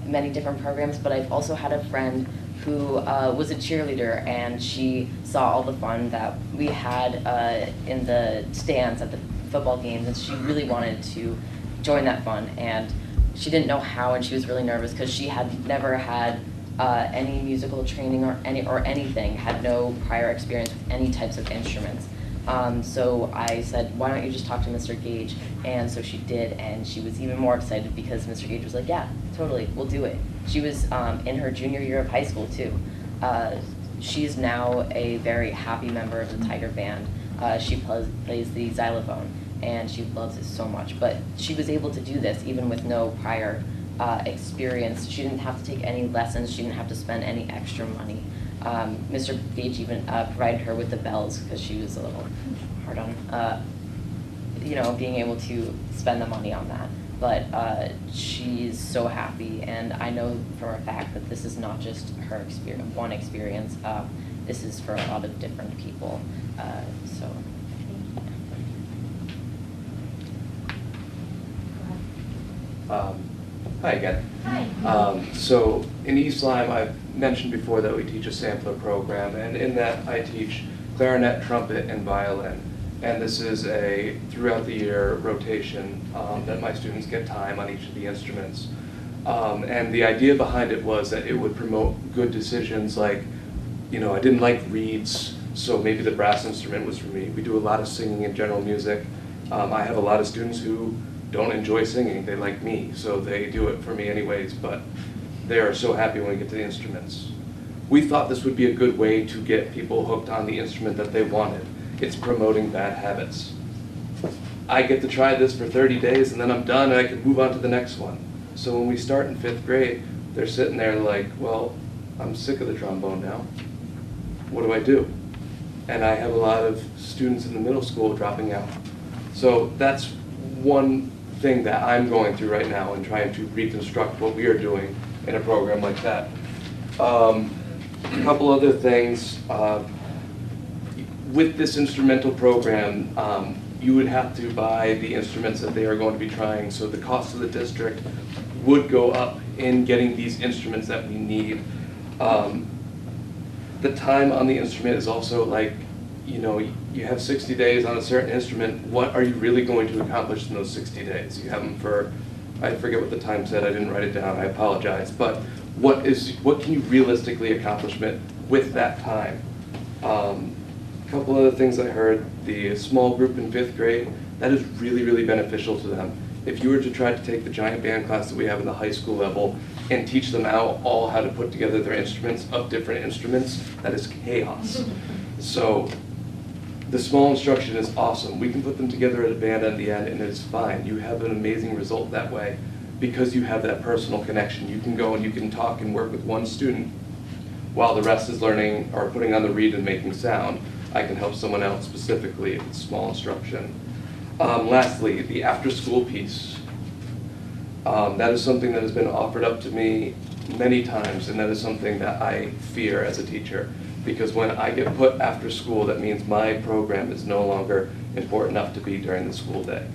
many different programs, but I've also had a friend who was a cheerleader, and she saw all the fun that we had in the stands at the football games, and she really wanted to join that fun, and she didn't know how, and she was really nervous because she had never had any musical training or anything, had no prior experience with any types of instruments. So I said, why don't you just talk to Mr. Gage? And so she did, and she was even more excited because Mr. Gage was like, yeah, totally, we'll do it. She was in her junior year of high school too. She's now a very happy member of the Tiger Band. She plays the xylophone, and she loves it so much. But she was able to do this even with no prior experience. She didn't have to take any lessons. She didn't have to spend any extra money. Mr. Gage even provided her with the bells because she was a little hard on, being able to spend the money on that. But she's so happy, and I know for a fact that this is not just her one experience. This is for a lot of different people. Hi again. Hi. So in East Lyme, I've mentioned before that we teach a sampler program, and in that I teach clarinet, trumpet, and violin. And this is a throughout the year rotation that my students get time on each of the instruments. And the idea behind it was that it would promote good decisions like, I didn't like reeds, so maybe the brass instrument was for me. We do a lot of singing and general music. I have a lot of students who don't enjoy singing, they like me, so they do it for me anyways, but they are so happy when we get to the instruments. We thought this would be a good way to get people hooked on the instrument that they wanted. It's promoting bad habits. I get to try this for 30 days and then I'm done and I can move on to the next one. So when we start in 5th grade, they're sitting there like, well, I'm sick of the trombone now. What do I do? And I have a lot of students in the middle school dropping out. So that's one thing that I'm going through right now and trying to reconstruct what we are doing in a program like that. A couple other things. With this instrumental program, you would have to buy the instruments that they are going to be trying, so the cost of the district would go up in getting these instruments that we need. The time on the instrument is also like, you know, you have 60 days on a certain instrument. What are you really going to accomplish in those 60 days? You have them for, I forget what the time said, I didn't write it down, I apologize. But what can you realistically accomplish with that time? A couple other things I heard, the small group in 5th grade, that is really, really beneficial to them. If you were to try to take the giant band class that we have in the high school level and teach them all how to put together their instruments of different instruments, that is chaos. So the small instruction is awesome. We can put them together at a band at the end and it's fine. You have an amazing result that way because you have that personal connection. You can go and you can talk and work with one student while the rest is learning or putting on the reed and making sound. I can help someone else specifically if it's small instruction. Lastly, the after-school piece. That is something that has been offered up to me many times, and that is something that I fear as a teacher. Because when I get put after school, that means my program is no longer important enough to be during the school day.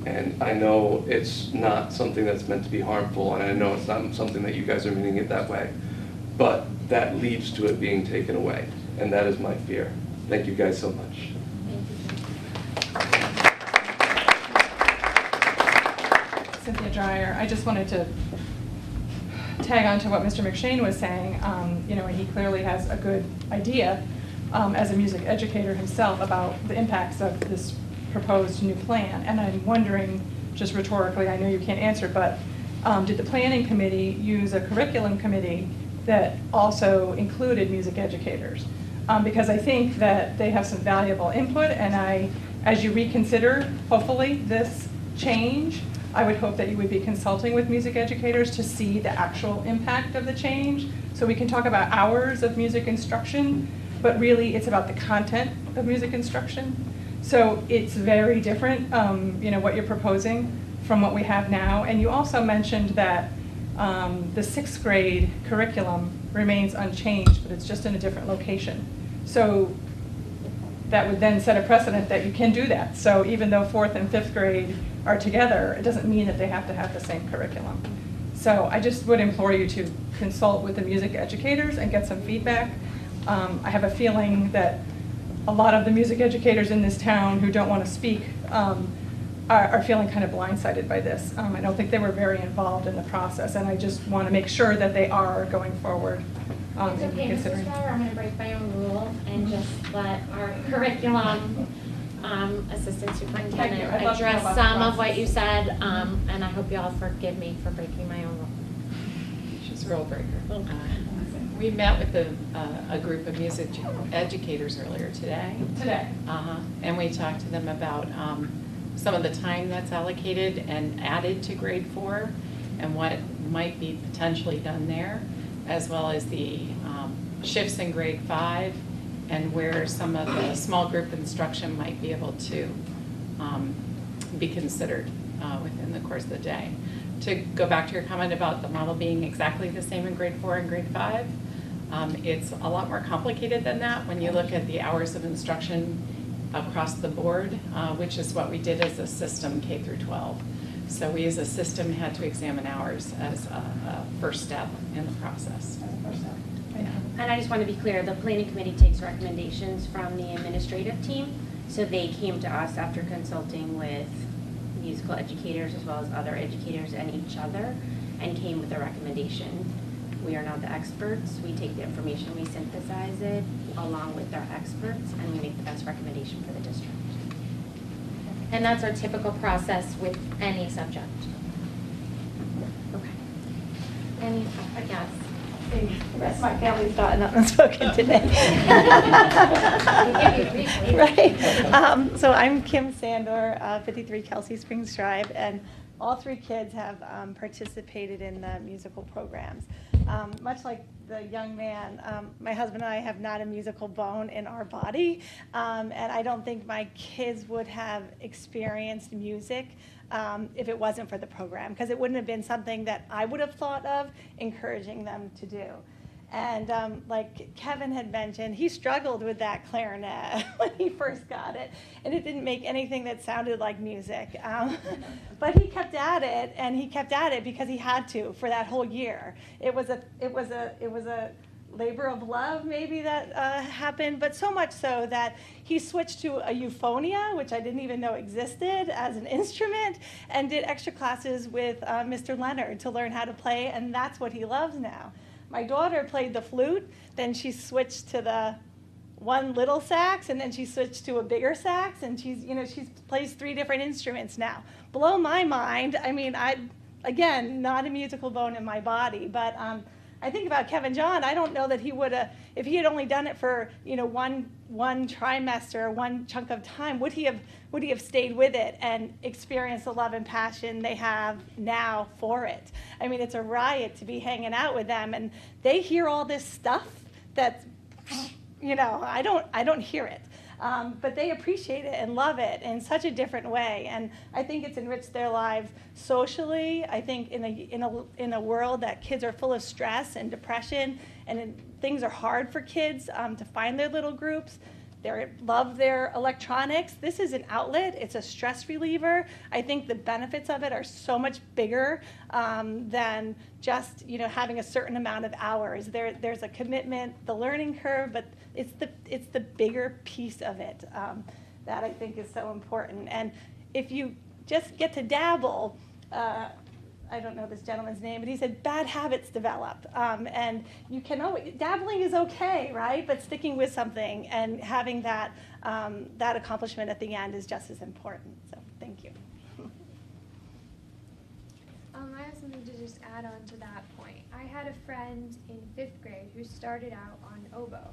And I know it's not something that's meant to be harmful, and I know it's not something that you guys are meaning it that way. But that leads to it being taken away, and that is my fear. Thank you guys so much. Cynthia Dreyer. I just wanted to tag on to what Mr. McShane was saying. You know, he clearly has a good idea as a music educator himself about the impacts of this proposed new plan. And I'm wondering, just rhetorically, I know you can't answer, but did the planning committee use a curriculum committee that also included music educators? Because I think that they have some valuable input, and as you reconsider, hopefully, this change, I would hope that you would be consulting with music educators to see the actual impact of the change. So we can talk about hours of music instruction, but really it's about the content of music instruction. So it's very different, you know, what you're proposing from what we have now. And you also mentioned that the 6th grade curriculum remains unchanged, but it's just in a different location. So that would then set a precedent that you can do that. So even though 4th and 5th grade are together, it doesn't mean that they have to have the same curriculum. So I just would implore you to consult with the music educators and get some feedback. I have a feeling that a lot of the music educators in this town who don't want to speak are feeling kind of blindsided by this. I don't think they were very involved in the process, and I just want to make sure that they are going forward. It's okay, Mrs. Dreyer, I'm going to break my own rule and just let our curriculum assistant superintendent address some of what you said, and I hope you all forgive me for breaking my own rule. She's a rule breaker. We met with a group of music educators earlier today. And we talked to them about some of the time that's allocated and added to grade 4 and what might be potentially done there, as well as the shifts in grade 5 and where some of the small group instruction might be able to be considered within the course of the day. To go back to your comment about the model being exactly the same in grade 4 and grade 5, it's a lot more complicated than that when you look at the hours of instruction across the board, which is what we did as a system K through 12. So we as a system had to examine hours as a first step in the process. Yeah. And I just want to be clear, the planning committee takes recommendations from the administrative team. So they came to us after consulting with musical educators as well as other educators and each other and came with a recommendation. We are not the experts. We take the information, we synthesize it along with our experts, and we make the best recommendation for the district. And that's our typical process with any subject. Okay. Any, yes. The rest of my family's gotten up and spoken today. Right. So I'm Kim Sandor, 53 Kelsey Springs Drive, and all 3 kids have participated in the musical programs. Much like the young man, my husband and I have not a musical bone in our body, and I don't think my kids would have experienced music if it wasn't for the program, because it wouldn't have been something that I would have thought of encouraging them to do. And like Kevin had mentioned, he struggled with that clarinet when he first got it, and it didn't make anything that sounded like music. But he kept at it, and he kept at it because he had to for that whole year. It was a labor of love maybe that happened, but so much so that he switched to a euphonia, which I didn't even know existed, as an instrument, and did extra classes with Mr. Leonard to learn how to play, and that's what he loves now. My daughter played the flute, then she switched to the one little sax, and then she switched to a bigger sax, and she plays 3 different instruments now. Blow my mind. I mean, again, not a musical bone in my body, but I think about Kevin John. I don't know that he would have, if he had only done it for one trimester, one chunk of time, would he have stayed with it and experienced the love and passion they have now for it? I mean, it's a riot to be hanging out with them, and they hear all this stuff that, I don't hear it. But they appreciate it and love it in such a different way, and I think it's enriched their lives socially. I think in a world that kids are full of stress and depression, and things are hard for kids to find their little groups. They love their electronics. This is an outlet. It's a stress reliever. I think the benefits of it are so much bigger than just having a certain amount of hours. There's a commitment, the learning curve, but it's the bigger piece of it that I think is so important. And if you just get to dabble, I don't know this gentleman's name, but he said bad habits develop. And you can always, dabbling is okay, right? But sticking with something and having that accomplishment at the end is just as important. So thank you. I have something to just add on to that point. I had a friend in 5th grade who started out on oboe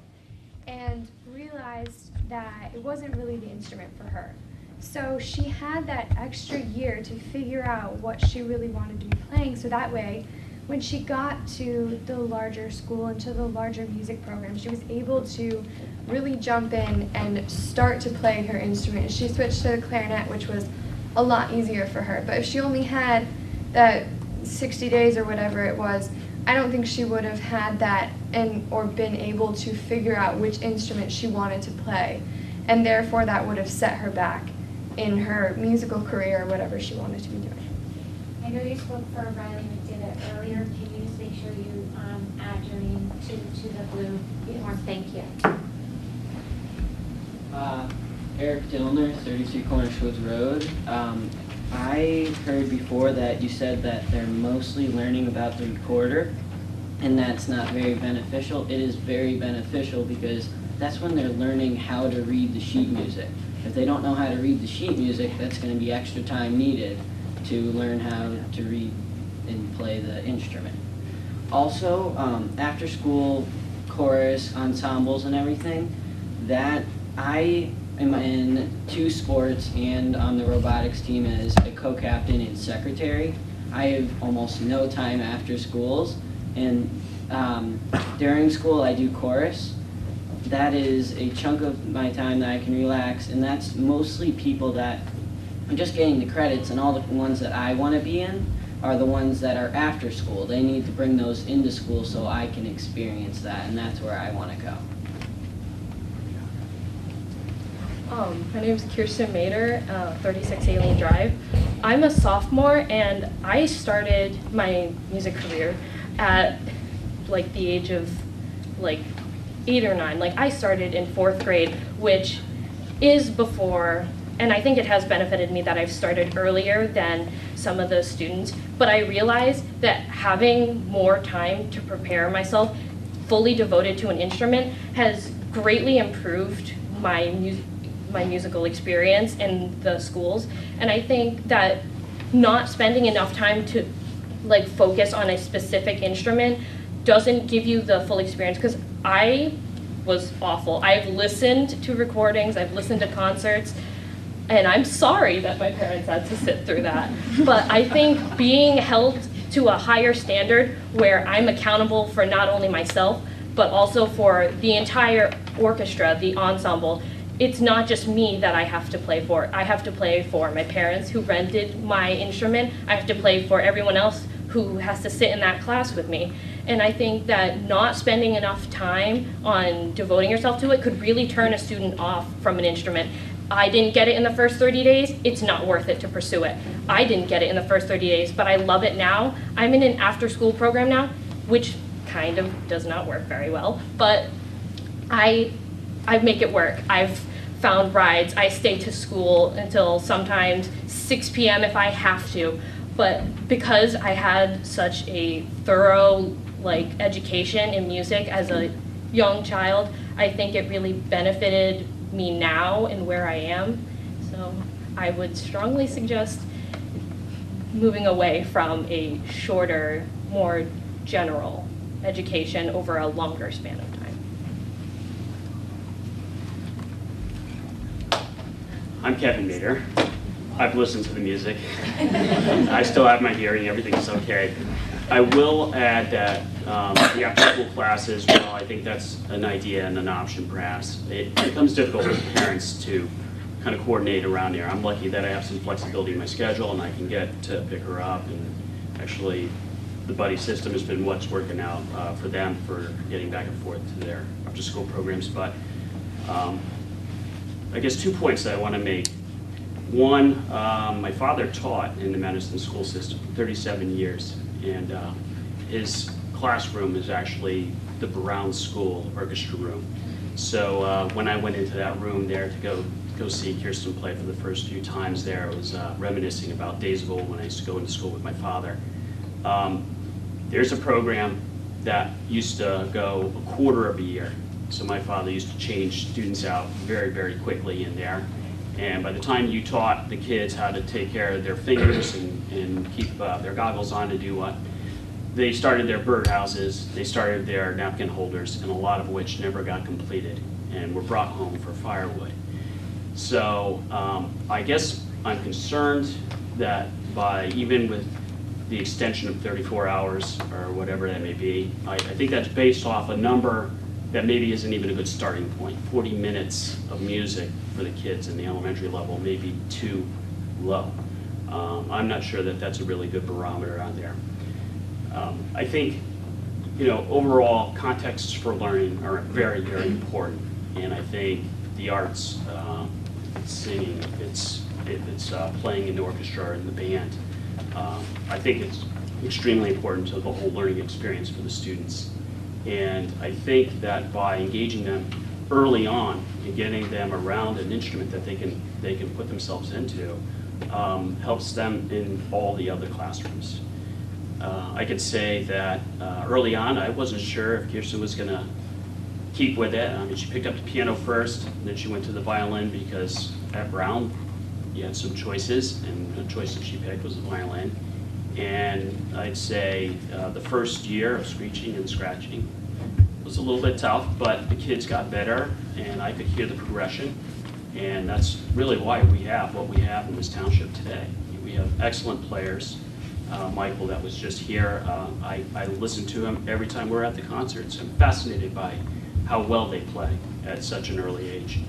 and realized that it wasn't really the instrument for her. So she had that extra year to figure out what she really wanted to be playing, so that way when she got to the larger school and to the larger music program, she was able to really jump in and start to play her instrument. She switched to the clarinet, which was a lot easier for her, but if she only had that 60 days or whatever it was, I don't think she would have had that or been able to figure out which instrument she wanted to play, and therefore that would have set her back in her musical career or whatever she wanted to be doing. I know you spoke for Miley McDevitt earlier. Can you just make sure you add your name to the blue form? Thank you. Eric Dillner, 33 Cornish Woods Road. I heard before that you said that they're mostly learning about the recorder, and that's not very beneficial. It is very beneficial because that's when they're learning how to read the sheet music. If they don't know how to read the sheet music, that's going to be extra time needed to learn how to read and play the instrument. Also, after school chorus, ensembles, and everything, that I am in 2 sports and on the robotics team as a co-captain and secretary. I have almost no time after schools, and during school I do chorus. That is a chunk of my time that I can relax, and that's mostly people that are just getting the credits, and all the ones that I want to be in are the ones that are after school. They need to bring those into school so I can experience that, and that's where I want to go. My name is Kirsten Mader, 36 Alien Drive. I'm a sophomore, and I started my music career at like the age of 8 or 9. Like, I started in 4th grade, which is before, and I think it has benefited me that I've started earlier than some of the students, but I realized that having more time to prepare myself fully devoted to an instrument has greatly improved my musical experience in the schools, and I think that not spending enough time to focus on a specific instrument doesn't give you the full experience, because I was awful. I've listened to recordings, I've listened to concerts, and I'm sorry that my parents had to sit through that. But I think being held to a higher standard where I'm accountable for not only myself, but also for the entire orchestra, the ensemble, it's not just me that I have to play for. I have to play for my parents who rented my instrument. I have to play for everyone else who has to sit in that class with me. And I think that not spending enough time on devoting yourself to it could really turn a student off from an instrument. I didn't get it in the first 30 days, it's not worth it to pursue it. I didn't get it in the first 30 days, but I love it now. I'm in an after-school program now, which kind of does not work very well, but I make it work. I've found rides. I stay to school until sometimes 6 p.m. if I have to. But because I had such a thorough education in music as a young child, I think it really benefited me now and where I am. So I would strongly suggest moving away from a shorter, more general education over a longer span of time. I'm Kevin Mader. I've listened to the music. I still have my hearing, everything's okay. I will add that the after-school classes, well, I think that's an idea and an option perhaps. It becomes difficult for parents to kind of coordinate around there. I'm lucky that I have some flexibility in my schedule and I can get to pick her up, and actually the buddy system has been what's working out for them for getting back and forth to their after-school programs. But I guess 2 points that I want to make. One, my father taught in the Madison school system for 37 years, and his classroom is actually the Brown School orchestra room. So when I went into that room there to go see Kirsten play for the first few times there, I was reminiscing about days of old when I used to go into school with my father. There's a program that used to go a quarter of a year. So my father used to change students out very, very quickly in there. And by the time you taught the kids how to take care of their fingers and keep their goggles on to do what, they started their birdhouses, they started their napkin holders, and a lot of which never got completed and were brought home for firewood. So I guess I'm concerned that even with the extension of 34 hours or whatever that may be, I think that's based off a number that maybe isn't even a good starting point. 40 minutes of music for the kids in the elementary level may be too low. I'm not sure that that's a really good barometer out there. I think, overall contexts for learning are very, very important. And I think the arts, singing, if it's playing in the orchestra or in the band, I think it's extremely important to the whole learning experience for the students. And I think that by engaging them early on and getting them around an instrument that they can put themselves into helps them in all the other classrooms. I could say that early on I wasn't sure if Kirsten was going to keep with it. I mean, she picked up the piano first, and then she went to the violin because at Brown you had some choices, and the choice that she picked was the violin. And I'd say the first year of screeching and scratching was a little bit tough, but the kids got better, and I could hear the progression. And that's really why we have what we have in this township today. We have excellent players. Michael, that was just here, I listen to him every time we're at the concerts. I'm fascinated by how well they play at such an early age.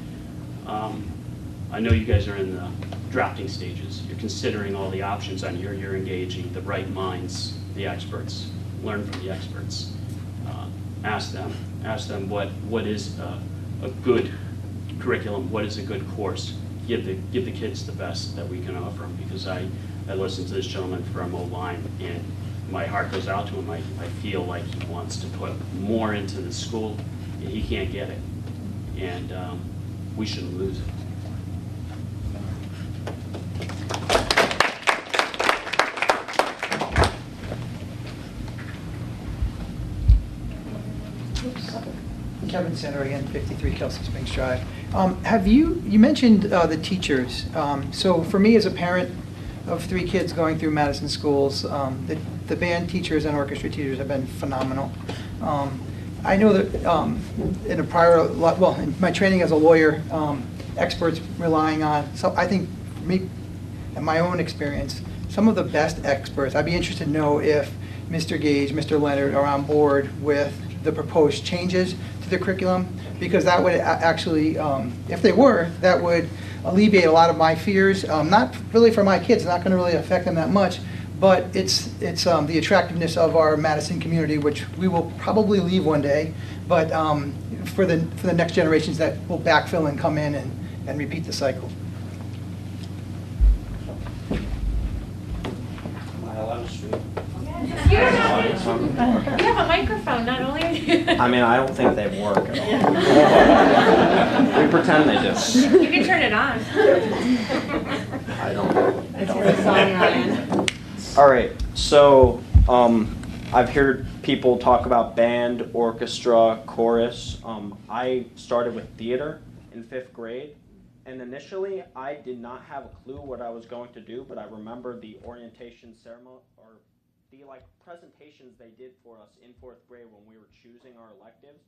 I know you guys are in the drafting stages. You're considering all the options on here. You're engaging the right minds, the experts. Learn from the experts. Ask them what is a good curriculum, what is a good course. Give the kids the best that we can offer them, because I listened to this gentleman from O-Line, and my heart goes out to him. I feel like he wants to put more into the school, and he can't get it. And we shouldn't lose it. Kevin Sandor again, 53 Kelsey Springs Drive. You mentioned the teachers. So for me as a parent of 3 kids going through Madison schools, the band teachers and orchestra teachers have been phenomenal. I know that in my training as a lawyer, experts relying on, so I think me, in my own experience, some of the best experts, I'd be interested to know if Mr. Gage, Mr. Leonard are on board with the proposed changes to the curriculum, because that would actually, if they were, that would alleviate a lot of my fears. Not really for my kids, not going to really affect them that much, but it's the attractiveness of our Madison community, which we will probably leave one day, but for the next generations that will backfill and come in and repeat the cycle. You have a microphone, not only are you. I mean, I don't think they work at all. We pretend they do. You can turn it on. I don't. All right, so I've heard people talk about band, orchestra, chorus. I started with theater in 5th grade, and initially I did not have a clue what I was going to do, but I remember the orientation ceremony, or the presentations they did for us in 4th grade when we were choosing our electives.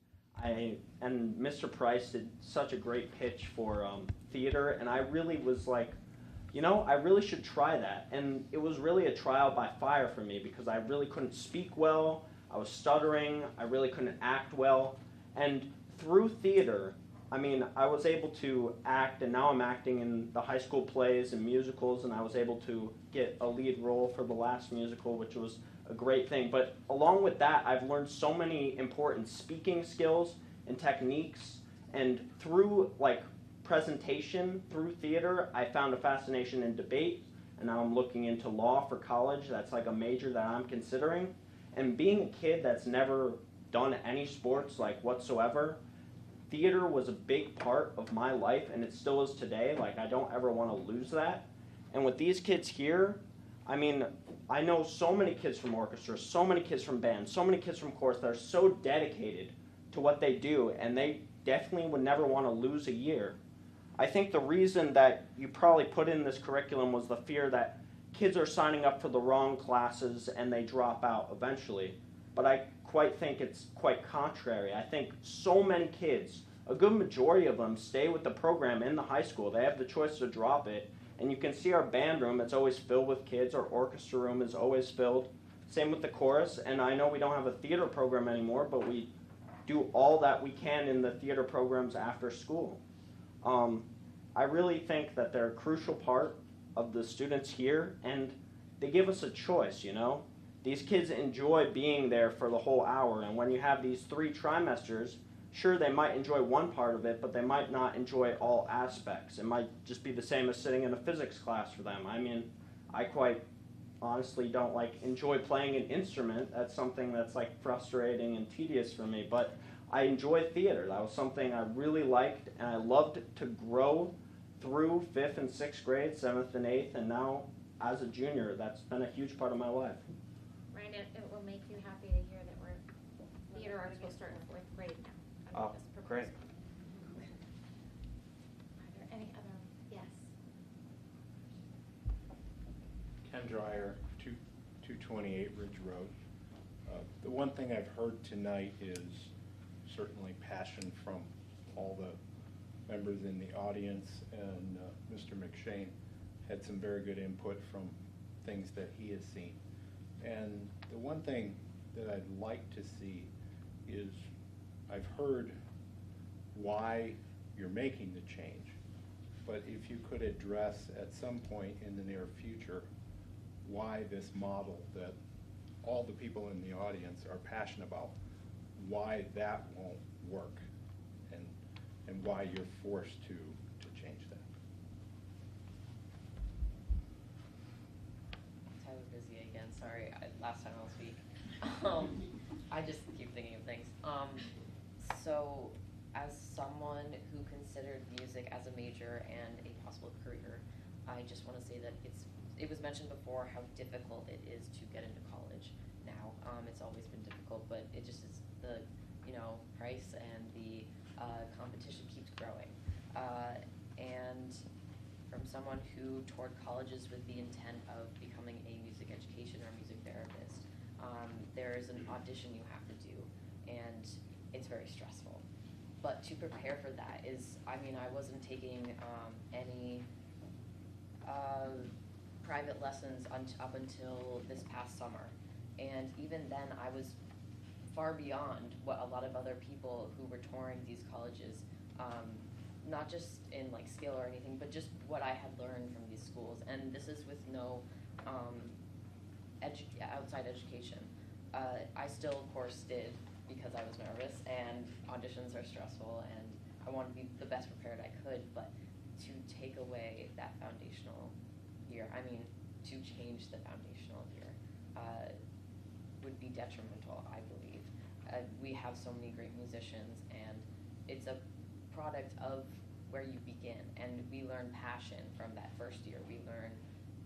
And Mr. Price did such a great pitch for theater, and I really was like, you know, I really should try that. And it was really a trial by fire for me because I really couldn't speak well, I was stuttering, I really couldn't act well. And through theater, I mean, I was able to act, and now I'm acting in the high school plays and musicals, and I was able to get a lead role for the last musical, which was a great thing. But along with that, I've learned so many important speaking skills and techniques, and through presentation, through theater, I found a fascination in debate, and now I'm looking into law for college. That's a major that I'm considering. And being a kid that's never done any sports whatsoever, theater was a big part of my life, and it still is today. I don't ever want to lose that. And with these kids here, I mean, I know so many kids from orchestra, so many kids from band, so many kids from chorus that are so dedicated to what they do, and they definitely would never want to lose a year. I think the reason that you probably put in this curriculum was the fear that kids are signing up for the wrong classes and they drop out eventually. But I quite think it's quite contrary. I think so many kids, a good majority of them, stay with the program in the high school. They have the choice to drop it. And you can see our band room, it's always filled with kids. Our orchestra room is always filled. Same with the chorus. And I know we don't have a theater program anymore, but we do all that we can in the theater programs after school. I really think that they're a crucial part of the students here, and they give us a choice, you know? These kids enjoy being there for the whole hour, and when you have these 3 trimesters, sure, they might enjoy one part of it, but they might not enjoy all aspects. It might just be the same as sitting in a physics class for them. I mean, I quite honestly don't enjoy playing an instrument. That's something that's frustrating and tedious for me, but I enjoy theater. That was something I really liked, and I loved to grow through 5th and 6th grade, 7th and 8th, and now as a junior, that's been a huge part of my life. Ryan, it will make you happy to hear that theater arts will start in 4th grade now. Oh, great. Are there any other? Yes. Ken Dreyer, 228 Ridge Road. The one thing I've heard tonight is certainly passion from all the members in the audience, and Mr. McShane had some very good input from things that he has seen. And the one thing that I'd like to see is, I've heard why you're making the change, but if you could address at some point in the near future why this model that all the people in the audience are passionate about, why that won't work, and why you're forced to change that. Tyler busy again, sorry, last time I'll speak. I just keep thinking of things. So as someone who considered music as a major and a possible career, I just want to say that it was mentioned before how difficult it is to get into college now. It's always been difficult, but it just is the price and the competition keeps growing. And from someone who toured colleges with the intent of becoming a music education or music therapist, there is an audition you have to do, and it's very stressful. But to prepare for that I wasn't taking any private lessons up until this past summer. And even then, I was far beyond what a lot of other people who were touring these colleges, not just in skill or anything, but just what I had learned from these schools. And this is with no outside education. I still, of course, did because I was nervous, and auditions are stressful, and I want to be the best prepared I could, but to take away that foundational year, I mean, to change the foundational year would be detrimental, I believe. We have so many great musicians, and it's a product of where you begin, and we learn passion from that first year. We learn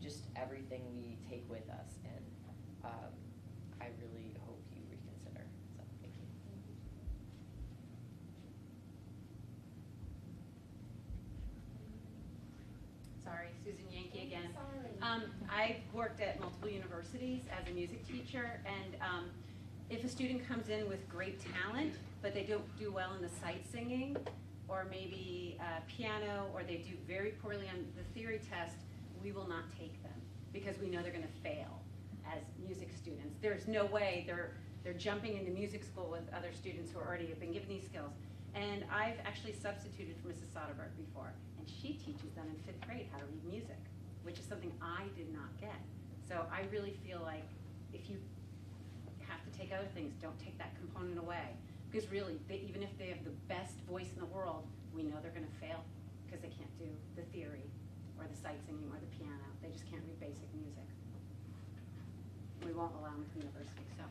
just everything we take with us, and I really hope you reconsider. So thank you. Sorry, Susan Yankee again. Sorry. I've worked at multiple universities as a music teacher, and if a student comes in with great talent, but they don't do well in the sight singing, or maybe piano, or they do very poorly on the theory test, we will not take them because we know they're going to fail as music students. There's no way they're jumping into music school with other students who already have been given these skills. And I've actually substituted for Mrs. Soderberg before, and she teaches them in 5th grade how to read music, which is something I did not get. So I really feel like if you have to take other things, don't take that component away. Because really, even if they have the best voice in the world, we know they're going to fail because they can't do the theory or the sight singing or the piano. They just can't read basic music. We won't allow them to university, so.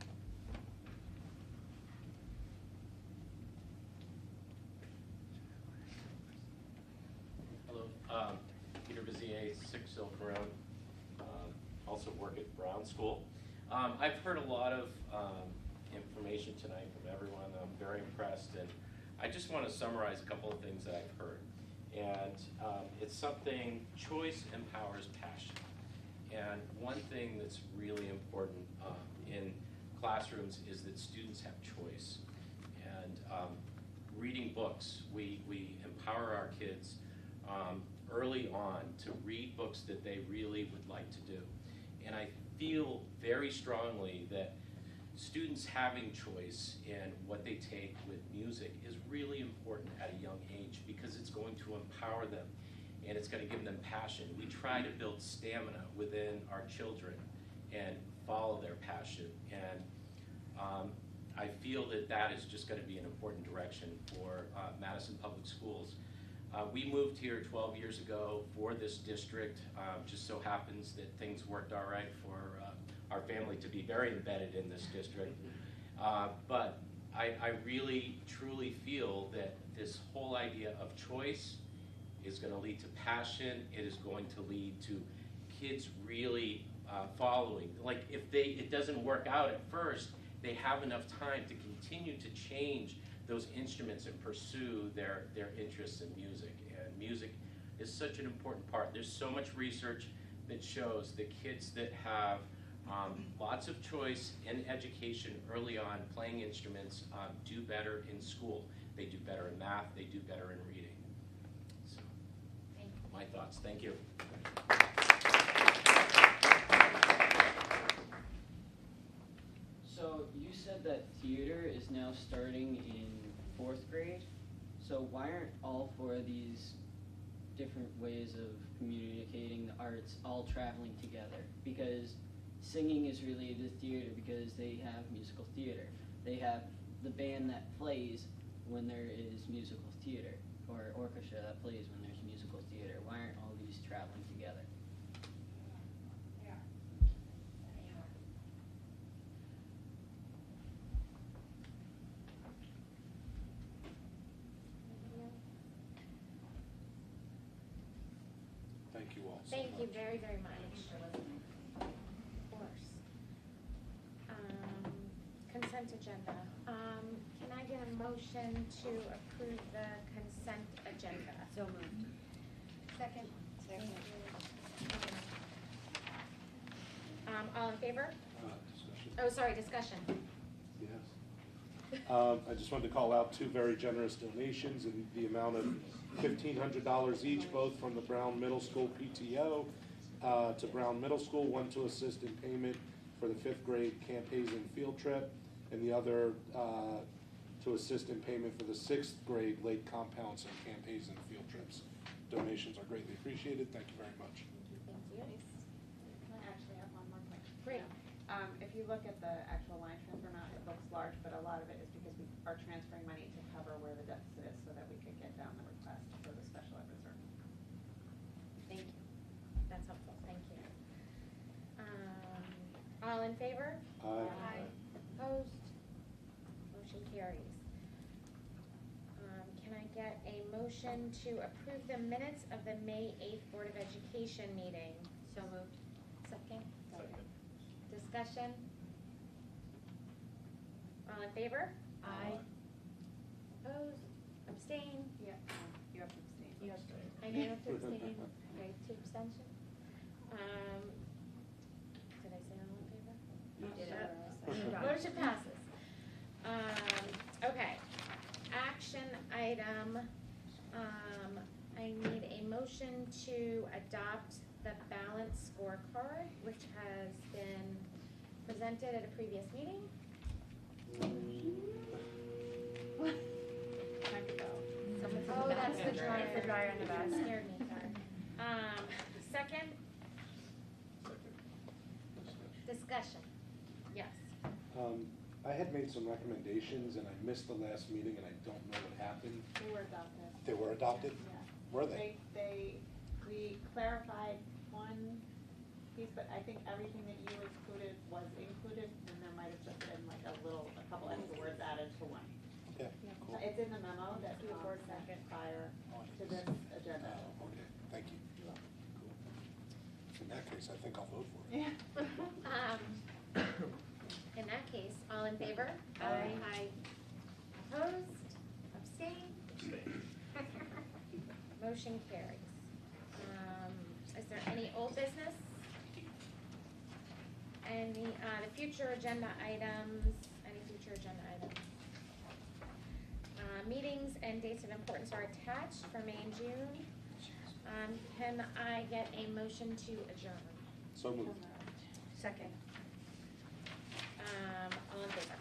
Hello, Peter Vizier, 6 Silk Road, also work at Brown School. I've heard a lot of information tonight from everyone. I'm very impressed, and I just want to summarize a couple of things that I've heard. And it's something, choice empowers passion. And one thing that's really important in classrooms is that students have choice. And reading books, we empower our kids early on to read books that they really would like to do. And I feel very strongly that students having choice in what they take with music is really important at a young age because it's going to empower them and it's going to give them passion. We try to build stamina within our children and follow their passion. And I feel that that is just going to be an important direction for Madison Public Schools. We moved here 12 years ago for this district. Just so happens that things worked all right for our family to be very embedded in this district. But I really, truly feel that this whole idea of choice is going to lead to passion. It is going to lead to kids really following. Like if it doesn't work out at first, they have enough time to continue to change those instruments and pursue their interests in music. And music is such an important part. There's so much research that shows that kids that have lots of choice in education early on, playing instruments, do better in school. They do better in math, they do better in reading. So, my thoughts. Thank you. So you said that theater is now starting in 4th grade. So why aren't all 4 of these different ways of communicating the arts all traveling together? Because singing is related to theater because they have musical theater. They have the band that plays when there is musical theater, or orchestra that plays when there's musical theater. Why aren't all these traveling together? Thank you all so Thank you much. very, very much. Of course. Consent agenda. Can I get a motion to approve the consent agenda? So moved. Second. Thank you. All in favor? Discussion. Oh, sorry, discussion. Yes. I just wanted to call out 2 very generous donations in the amount of $1,500 each, both from the Brown Middle School PTO to Brown Middle School, one to assist in payment for the 5th grade Camp Hazen field trip, and the other to assist in payment for the 6th grade Lake Compounds and Camp Hazen field trips. Donations are greatly appreciated. Thank you very much. Thank you. I actually have one more question. Great. If you look at the actual line transfer amount, it looks large, but a lot of it is because we are transferring money to cover where the deficit is so that we could get down the request for the special ed reserve. Thank you. That's helpful, thank you. All in favor? Aye. Opposed? Motion carries. Can I get a motion to approve the minutes of the May 8th Board of Education meeting? So moved. Second? Second. Discussion? All in favor? Aye. Opposed? Abstain? Yeah, you have to abstain. You have to. I know you have to abstain. Okay, 2 abstention. Did I say all in favor? You did it. Motion passes. Okay, action item, I need a motion to adopt the balance scorecard, which has been presented at a previous meeting. Time to go. Someone's oh, that's the dryer. It's the dryer in the back. Scared me, sorry. Second? Discussion. Yes. I had made some recommendations and I missed the last meeting and I don't know what happened. They were adopted. They were adopted? Yeah. Were they? We clarified one piece, but I think everything that you included was included, and there might have just been like a couple extra words added to one. Okay, cool. It's in the memo that the board sent prior to this agenda. Oh, okay, thank you. You're welcome. Cool. In that case, I think I'll vote for it. Yeah. In that case, all in favor? Aye. Opposed? Abstain? Motion carries. Is there any old business? Any, the future agenda items, any future agenda items? Meetings and dates of importance are attached for May and June. Can I get a motion to adjourn? So moved. Second. All in favor?